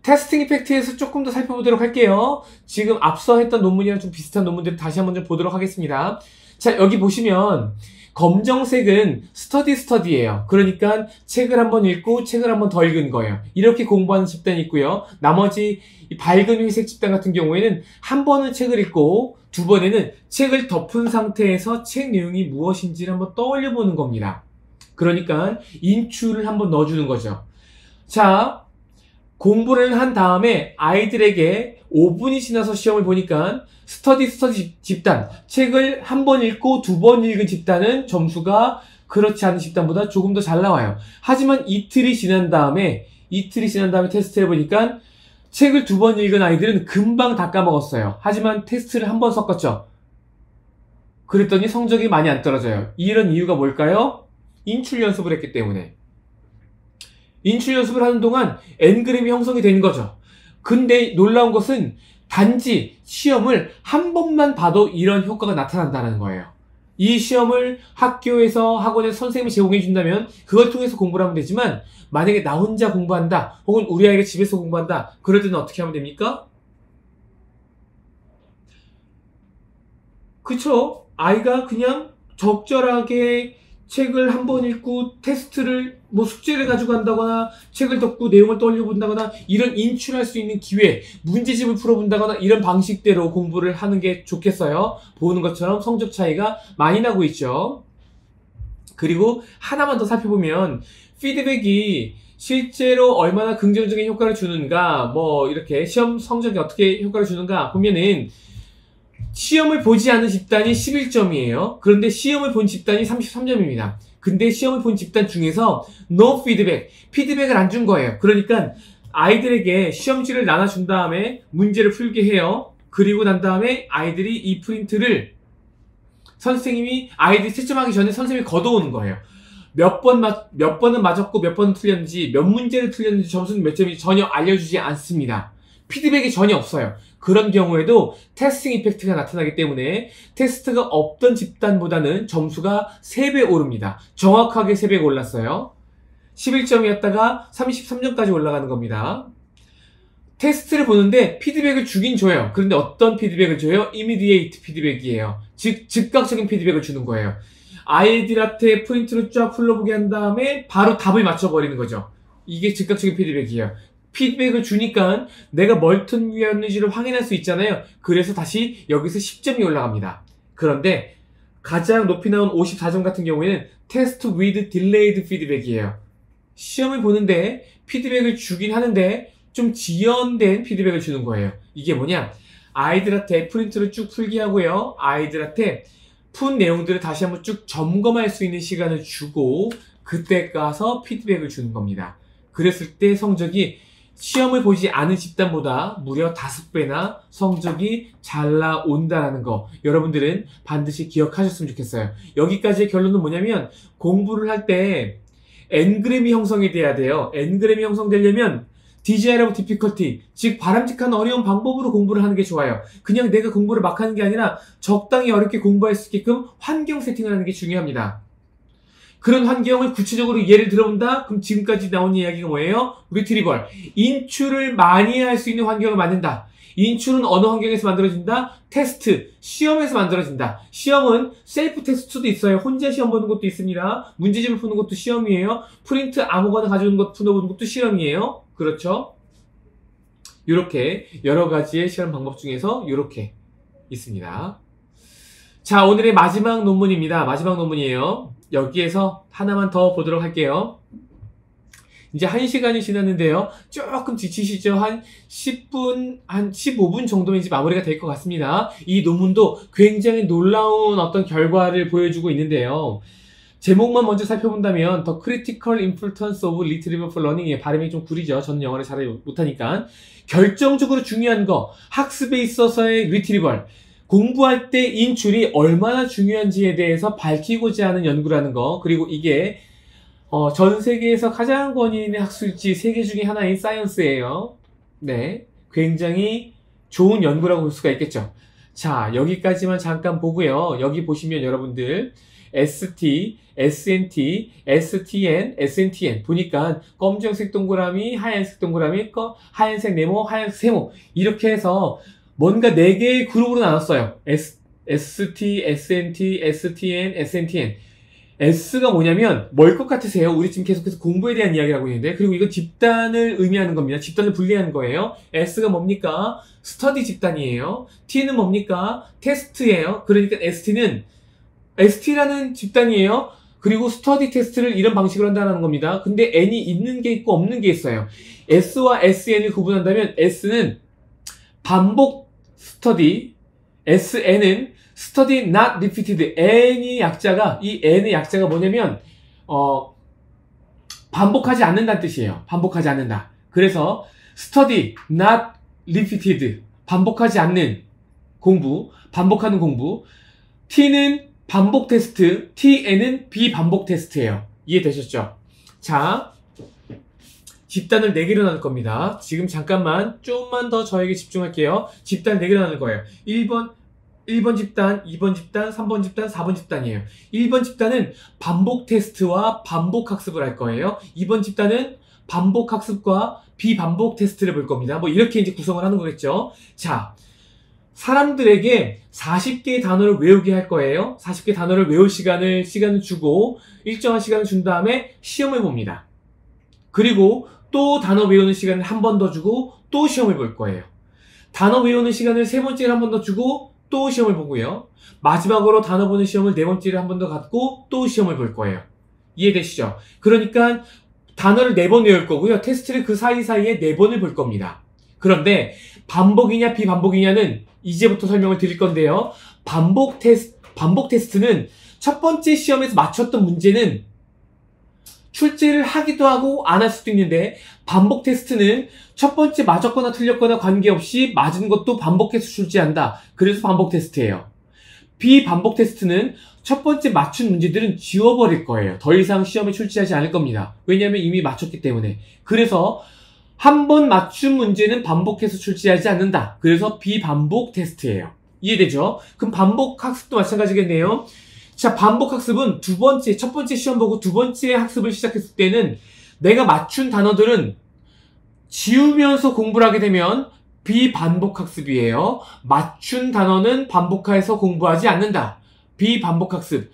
테스팅 이펙트에서 조금 더 살펴보도록 할게요. 지금 앞서 했던 논문이랑 좀 비슷한 논문들을 다시 한번 좀 보도록 하겠습니다. 자, 여기 보시면 검정색은 스터디예요. 그러니까 책을 한번 읽고 책을 한번 더 읽은 거예요. 이렇게 공부하는 집단이 있고요. 나머지 이 밝은 회색 집단 같은 경우에는 한 번은 책을 읽고 2번에는 책을 덮은 상태에서 책 내용이 무엇인지를 한번 떠올려 보는 겁니다. 그러니까 인출을 한번 넣어주는 거죠. 자, 공부를 한 다음에 아이들에게 5분이 지나서 시험을 보니까 스터디 집단, 책을 한 번 읽고 2번 읽은 집단은 점수가 그렇지 않은 집단보다 조금 더 잘 나와요. 하지만 이틀이 지난 다음에 테스트를 해보니까 책을 2번 읽은 아이들은 금방 다 까먹었어요. 하지만 테스트를 한 번 섞었죠. 그랬더니 성적이 많이 안 떨어져요. 이런 이유가 뭘까요? 인출 연습을 했기 때문에. 인출 연습을 하는 동안 엔그램이 형성이 되는 거죠. 근데 놀라운 것은 단지 시험을 한 번만 봐도 이런 효과가 나타난다는 거예요. 이 시험을 학교에서 학원에서 선생님이 제공해 준다면 그걸 통해서 공부를 하면 되지만 만약에 나 혼자 공부한다 혹은 우리 아이가 집에서 공부한다 그럴 때는 어떻게 하면 됩니까? 그쵸? 아이가 그냥 적절하게 책을 한 번 읽고 테스트를 숙제를 가지고 간다거나 책을 덮고 내용을 떠올려 본다거나 이런 인출할 수 있는 기회, 문제집을 풀어본다거나 이런 방식대로 공부를 하는 게 좋겠어요. 보는 것처럼 성적 차이가 많이 나고 있죠. 그리고 하나만 더 살펴보면 피드백이 실제로 얼마나 긍정적인 효과를 주는가, 이렇게 시험 성적이 어떻게 효과를 주는가 보면은 시험을 보지 않은 집단이 11점이에요. 그런데 시험을 본 집단이 33점입니다. 근데 시험을 본 집단 중에서 no feedback, 피드백을 안 준 거예요. 그러니까 아이들에게 시험지를 나눠준 다음에 문제를 풀게 해요. 그리고 난 다음에 아이들이 이 프린트를 선생님이 아이들이 채점하기 전에 선생님이 걷어오는 거예요. 몇 번은 맞았고 몇 번은 틀렸는지, 몇 문제를 틀렸는지, 점수는 몇 점인지 전혀 알려주지 않습니다. 피드백이 전혀 없어요. 그런 경우에도 테스팅 이펙트가 나타나기 때문에 테스트가 없던 집단보다는 점수가 3배 오릅니다. 정확하게 3배가 올랐어요. 11점이었다가 33점까지 올라가는 겁니다. 테스트를 보는데 피드백을 주긴 줘요. 그런데 어떤 피드백을 줘요? 이미디에이트 피드백이에요. 즉 즉각적인 피드백을 주는 거예요. 아이들한테 프린트를 쫙 풀러보게 한 다음에 바로 답을 맞춰버리는 거죠. 이게 즉각적인 피드백이에요. 피드백을 주니까 내가 뭘 틀렸는지를 확인할 수 있잖아요. 그래서 다시 여기서 10점이 올라갑니다. 그런데 가장 높이 나온 54점 같은 경우에는 테스트 with delayed feedback이에요. 시험을 보는데 피드백을 주긴 하는데 좀 지연된 피드백을 주는 거예요. 이게 뭐냐? 아이들한테 프린트를 쭉 풀게 하고요. 아이들한테 푼 내용들을 다시 한번 쭉 점검할 수 있는 시간을 주고 그때 가서 피드백을 주는 겁니다. 그랬을 때 성적이 시험을 보지 않은 집단보다 무려 5배나 성적이 잘 나온다는 거 여러분들은 반드시 기억하셨으면 좋겠어요. 여기까지의 결론은 뭐냐면 공부를 할 때 N그램이 형성이 돼야 돼요. N그램이 형성되려면 desirable difficulty, 즉 바람직한 어려운 방법으로 공부를 하는 게 좋아요. 그냥 내가 공부를 막 하는 게 아니라 적당히 어렵게 공부할 수 있게끔 환경 세팅을 하는 게 중요합니다. 그런 환경을 구체적으로 예를 들어본다? 그럼 지금까지 나온 이야기가 뭐예요? 리트리벌. 인출을 많이 할 수 있는 환경을 만든다. 인출은 어느 환경에서 만들어진다? 테스트, 시험에서 만들어진다. 시험은 셀프 테스트도 있어요. 혼자 시험 보는 것도 있습니다. 문제집을 푸는 것도 시험이에요. 프린트 아무거나 가져오는 것 풀어보는 것도 시험이에요. 그렇죠? 이렇게 여러 가지의 실험 방법 중에서 이렇게 있습니다. 자, 오늘의 마지막 논문입니다. 마지막 논문이에요. 여기에서 하나만 더 보도록 할게요. 이제 1시간이 지났는데요. 조금 지치시죠? 한 10분, 한 15분 정도면 이제 마무리가 될 것 같습니다. 이 논문도 굉장히 놀라운 어떤 결과를 보여주고 있는데요. 제목만 먼저 살펴본다면 The Critical Importance of Retrieval for Learning의 발음이 좀 구리죠. 저는 영어를 잘 못하니까. 결정적으로 중요한 거, 학습에 있어서의 Retrieval, 공부할 때 인출이 얼마나 중요한지에 대해서 밝히고자 하는 연구라는 거. 그리고 이게 전 세계에서 가장 권위 있는 학술지 3개 중에 하나인 사이언스예요. 네, 굉장히 좋은 연구라고 볼 수가 있겠죠. 자, 여기까지만 잠깐 보고요. 여기 보시면 여러분들 ST, SNT, STN, SNTN 보니까 검정색 동그라미, 하얀색 동그라미, 하얀색 네모, 하얀색 세모 이렇게 해서 뭔가 4개의 그룹으로 나눴어요. ST, SNT, STN, SNTN. S가 뭐냐면 뭘 것 같으세요? 우리 지금 계속해서 공부에 대한 이야기를 하고 있는데, 그리고 이건 집단을 의미하는 겁니다. 집단을 분리하는 거예요. S가 뭡니까? 스터디 집단이에요. T는 뭡니까? 테스트예요. 그러니까 ST라는 집단이에요. 그리고 스터디 테스트를 이런 방식으로 한다는 겁니다. 근데 N이 있는 게 있고 없는 게 있어요. S와 SN을 구분한다면 S는 반복 스터디, SN은 study not repeated. N이 약자가, 이 N의 약자가 뭐냐면 반복하지 않는다는 뜻이에요. 반복하지 않는다. 그래서 study not repeated, 반복하지 않는 공부, 반복하는 공부. T는 반복 테스트, TN은 비반복 테스트예요. 이해되셨죠? 자, 집단을 4개로 나눌 겁니다. 지금 잠깐만 좀만 더 저에게 집중할게요. 집단 4개로 나눌 거예요. 1번 집단, 2번 집단, 3번 집단, 4번 집단이에요. 1번 집단은 반복 테스트와 반복 학습을 할 거예요. 2번 집단은 반복 학습과 비반복 테스트를 볼 겁니다. 뭐 이렇게 이제 구성을 하는 거겠죠. 자, 사람들에게 40개의 단어를 외우게 할 거예요. 40개 단어를 외울 시간을 주고 일정한 시간을 준 다음에 시험을 봅니다. 그리고 또 단어 외우는 시간을 한 번 더 주고 또 시험을 볼 거예요. 단어 외우는 시간을 3번째를 한 번 더 주고 또 시험을 보고요. 마지막으로 단어 보는 시험을 4번째를 한 번 더 갖고 또 시험을 볼 거예요. 이해되시죠? 그러니까 단어를 4번 외울 거고요. 테스트를 그 사이사이에 4번을 볼 겁니다. 그런데 반복이냐 비반복이냐는 이제부터 설명을 드릴 건데요. 반복 테스트는 첫 번째 시험에서 맞췄던 문제는 출제를 하기도 하고 안 할 수도 있는데, 반복 테스트는 첫 번째 맞았거나 틀렸거나 관계없이 맞은 것도 반복해서 출제한다. 그래서 반복 테스트예요. 비반복 테스트는 첫 번째 맞춘 문제들은 지워버릴 거예요. 더 이상 시험에 출제하지 않을 겁니다. 왜냐하면 이미 맞췄기 때문에. 그래서 한 번 맞춘 문제는 반복해서 출제하지 않는다. 그래서 비반복 테스트예요. 이해되죠? 그럼 반복 학습도 마찬가지겠네요. 자, 반복 학습은 첫 번째 시험 보고 두 번째 학습을 시작했을 때는 내가 맞춘 단어들은 지우면서 공부를 하게 되면 비반복 학습이에요. 맞춘 단어는 반복해서 공부하지 않는다. 비반복 학습.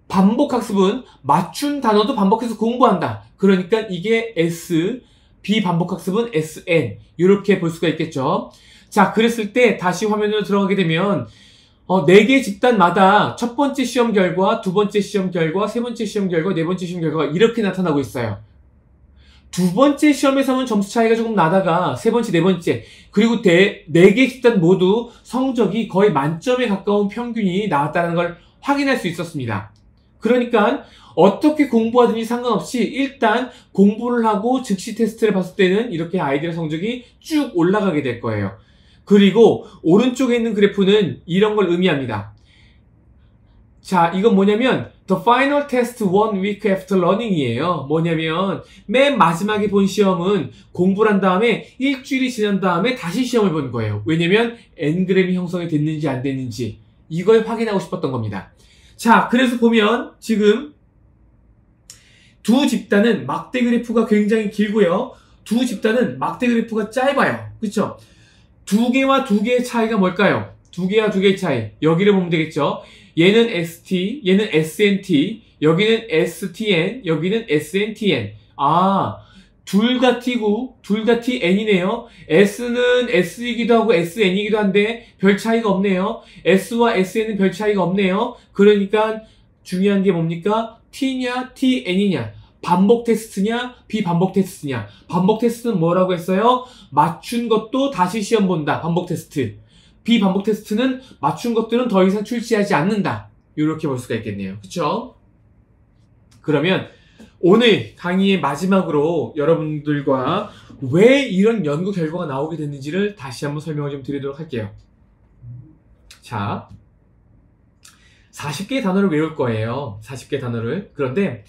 반복 학습은 맞춘 단어도 반복해서 공부한다. 그러니까 이게 S, 비반복 학습은 SN. 이렇게 볼 수가 있겠죠. 자, 그랬을 때 다시 화면으로 들어가게 되면 4개 집단마다 첫 번째 시험 결과, 두 번째 시험 결과, 세 번째 시험 결과, 네 번째 시험 결과가 이렇게 나타나고 있어요. 두 번째 시험에서는 점수 차이가 조금 나다가 세 번째, 네 번째, 그리고 4개 집단 모두 성적이 거의 만점에 가까운 평균이 나왔다는 걸 확인할 수 있었습니다. 그러니까 어떻게 공부하든지 상관없이 일단 공부를 하고 즉시 테스트를 봤을 때는 이렇게 아이들의 성적이 쭉 올라가게 될 거예요. 그리고 오른쪽에 있는 그래프는 이런 걸 의미합니다. 자, 이건 뭐냐면 The final test 1 week after learning이에요. 뭐냐면 맨 마지막에 본 시험은 공부를 한 다음에 일주일이 지난 다음에 다시 시험을 본 거예요. 왜냐면 N그램이 형성이 됐는지 안 됐는지 이걸 확인하고 싶었던 겁니다. 자, 그래서 보면 지금 두 집단은 막대 그래프가 굉장히 길고요. 두 집단은 막대 그래프가 짧아요. 그쵸? 두 개와 두 개의 차이가 뭘까요? 두 개와 두 개의 차이. 여기를 보면 되겠죠? 얘는 ST, 얘는 SNT, 여기는 STN, 여기는 SNTN. 아, 둘 다 T고, 둘 다 TN이네요. S는 S이기도 하고 SN이기도 한데 별 차이가 없네요. S와 SN은 별 차이가 없네요. 그러니까 중요한 게 뭡니까? T냐, TN이냐. 반복 테스트냐, 비반복 테스트냐. 반복 테스트는 뭐라고 했어요? 맞춘 것도 다시 시험 본다. 반복 테스트. 비반복 테스트는 맞춘 것들은 더 이상 출시하지 않는다. 이렇게 볼 수가 있겠네요. 그쵸? 그러면 오늘 강의의 마지막으로 여러분들과 왜 이런 연구 결과가 나오게 됐는지를 다시 한번 설명을 좀 드리도록 할게요. 자, 40개의 단어를 외울 거예요. 40개의 단어를. 그런데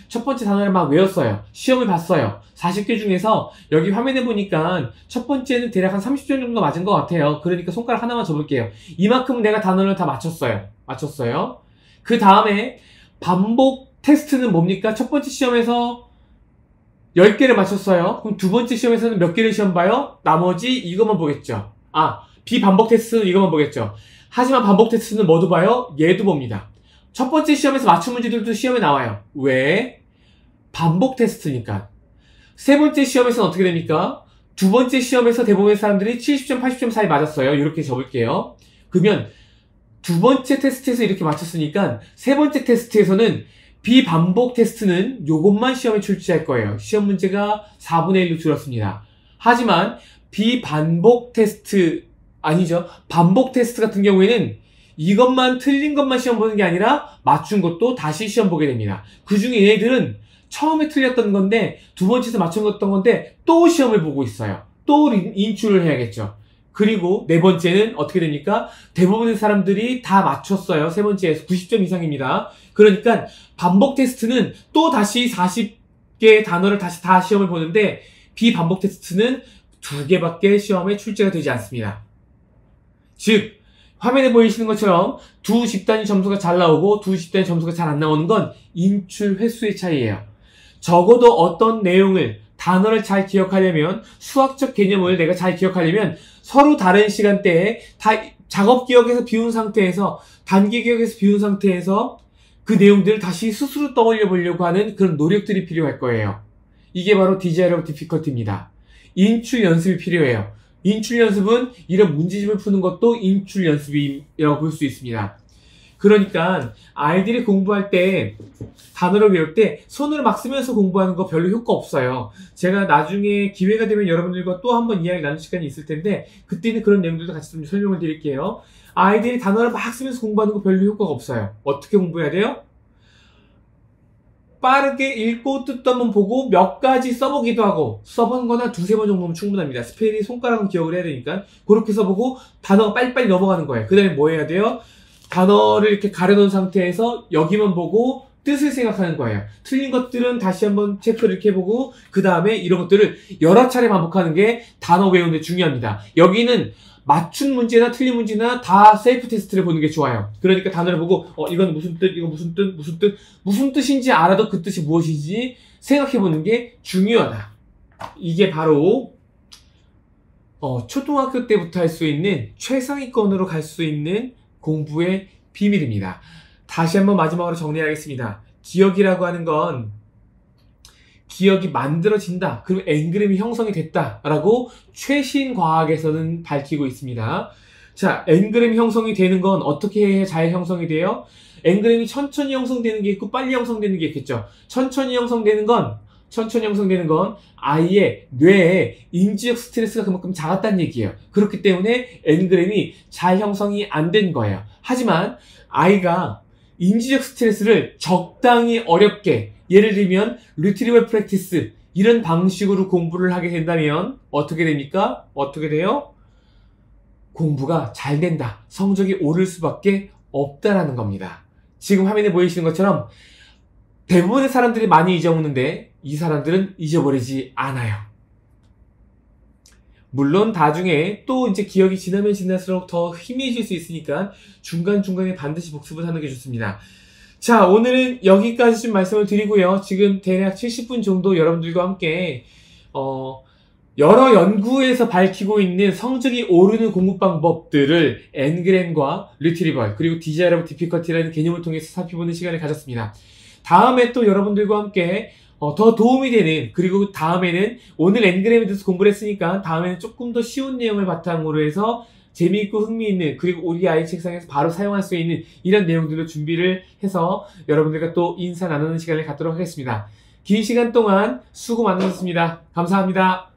첫 번째 단어를 막 외웠어요. 시험을 봤어요. 40개 중에서 여기 화면에 보니까 첫 번째는 대략 한 30점 정도 맞은 것 같아요. 그러니까 손가락 하나만 접을게요. 이만큼 내가 단어를 다 맞췄어요. 그 다음에 반복 테스트는 뭡니까? 첫 번째 시험에서 10개를 맞췄어요. 그럼 두 번째 시험에서는 몇 개를 시험 봐요? 나머지 이것만 보겠죠. 아, 비반복 테스트는 이것만 보겠죠. 하지만 반복 테스트는 뭐도 봐요? 얘도 봅니다. 첫 번째 시험에서 맞춘 문제들도 시험에 나와요. 왜? 반복 테스트니까. 세 번째 시험에서는 어떻게 됩니까? 두 번째 시험에서 대부분의 사람들이 70점, 80점 사이 맞았어요. 이렇게 적을게요. 그러면 두 번째 테스트에서 이렇게 맞췄으니까 세 번째 테스트에서는 비반복 테스트는 요것만 시험에 출제할 거예요. 시험 문제가 4분의 1로 줄었습니다. 하지만 비반복 테스트, 아니죠. 반복 테스트 같은 경우에는 이것만 틀린 것만 시험 보는 게 아니라 맞춘 것도 다시 시험 보게 됩니다. 그 중에 얘네들은 처음에 틀렸던 건데 두 번째에서 맞춘 건데 또 시험을 보고 있어요. 또 인출을 해야겠죠. 그리고 네 번째는 어떻게 됩니까? 대부분의 사람들이 다 맞췄어요. 세 번째에서 90점 이상입니다. 그러니까 반복 테스트는 또 다시 40개의 단어를 다시 다 시험을 보는데 비반복 테스트는 2개밖에 시험에 출제가 되지 않습니다. 즉 화면에 보이시는 것처럼 두 집단이 점수가 잘 나오고 두 집단이 점수가 잘 안 나오는 건 인출 횟수의 차이예요. 적어도 어떤 내용을, 단어를 잘 기억하려면, 수학적 개념을 내가 잘 기억하려면 서로 다른 시간대에 다 작업 기억에서 비운 상태에서, 단기 기억에서 비운 상태에서 그 내용들을 다시 스스로 떠올려 보려고 하는 그런 노력들이 필요할 거예요. 이게 바로 desirable difficulty입니다. 인출 연습이 필요해요. 인출 연습은 이런 문제집을 푸는 것도 인출 연습이라고 볼 수 있습니다. 그러니까 아이들이 공부할 때, 단어를 외울 때 손으로 막 쓰면서 공부하는 거 별로 효과 없어요. 제가 나중에 기회가 되면 여러분들과 또 한번 이야기 나눌 시간이 있을 텐데 그때는 그런 내용들도 같이 좀 설명을 드릴게요. 아이들이 단어를 막 쓰면서 공부하는 거 별로 효과가 없어요. 어떻게 공부해야 돼요? 빠르게 읽고 뜻도 한번 보고 몇 가지 써보기도 하고, 써본 거나 2-3번 정도면 충분합니다. 스펠이 손가락은 기억을 해야 되니까 그렇게 써보고 단어가 빨리빨리 넘어가는 거예요. 그 다음에 뭐 해야 돼요? 단어를 이렇게 가려놓은 상태에서 여기만 보고 뜻을 생각하는 거예요. 틀린 것들은 다시 한번 체크를 이렇게 해보고 그 다음에 이런 것들을 여러 차례 반복하는 게 단어 외우는 데 중요합니다. 여기는 맞춘 문제나 틀린 문제나 다 셀프 테스트를 보는 게 좋아요. 그러니까 단어를 보고 이건 무슨 뜻, 이건 무슨 뜻인지 알아도 그 뜻이 무엇인지 생각해보는 게 중요하다. 이게 바로 초등학교 때부터 할 수 있는 최상위권으로 갈 수 있는 공부의 비밀입니다. 다시 한번 마지막으로 정리하겠습니다. 기억이라고 하는 건 기억이 만들어진다. 그리고 N그램이 형성이 됐다라고 최신 과학에서는 밝히고 있습니다. 자, N그램이 형성이 되는 건 어떻게 해야 잘 형성이 돼요? N그램이 천천히 형성되는 게 있고 빨리 형성되는 게 있겠죠. 천천히 형성되는 건 아이의 뇌에 인지적 스트레스가 그만큼 작았다는 얘기예요. 그렇기 때문에 N그램이 잘 형성이 안 된 거예요. 하지만 아이가 인지적 스트레스를 적당히 어렵게, 예를 들면 리트리벌 프랙티스 이런 방식으로 공부를 하게 된다면 어떻게 됩니까? 어떻게 돼요? 공부가 잘 된다. 성적이 오를 수밖에 없다라는 겁니다. 지금 화면에 보이시는 것처럼 대부분의 사람들이 많이 잊어먹는데 이 사람들은 잊어버리지 않아요. 물론 나중에 또 이제 기억이 지나면 지날수록 더 희미해질 수 있으니까 중간중간에 반드시 복습을 하는 게 좋습니다. 자, 오늘은 여기까지 좀 말씀을 드리고요. 지금 대략 70분 정도 여러분들과 함께 여러 연구에서 밝히고 있는 성적이 오르는 공부 방법들을 엔그램과 리트리벌 그리고 디자이러블 디피컬티라는 개념을 통해서 살펴보는 시간을 가졌습니다. 다음에 또 여러분들과 함께 더 도움이 되는, 그리고 다음에는 오늘 엔그램에 대해서 공부를 했으니까 다음에는 조금 더 쉬운 내용을 바탕으로 해서 재미있고 흥미있는, 그리고 우리 아이 책상에서 바로 사용할 수 있는 이런 내용들을 준비를 해서 여러분들과 또 인사 나누는 시간을 갖도록 하겠습니다. 긴 시간 동안 수고 많으셨습니다. 감사합니다.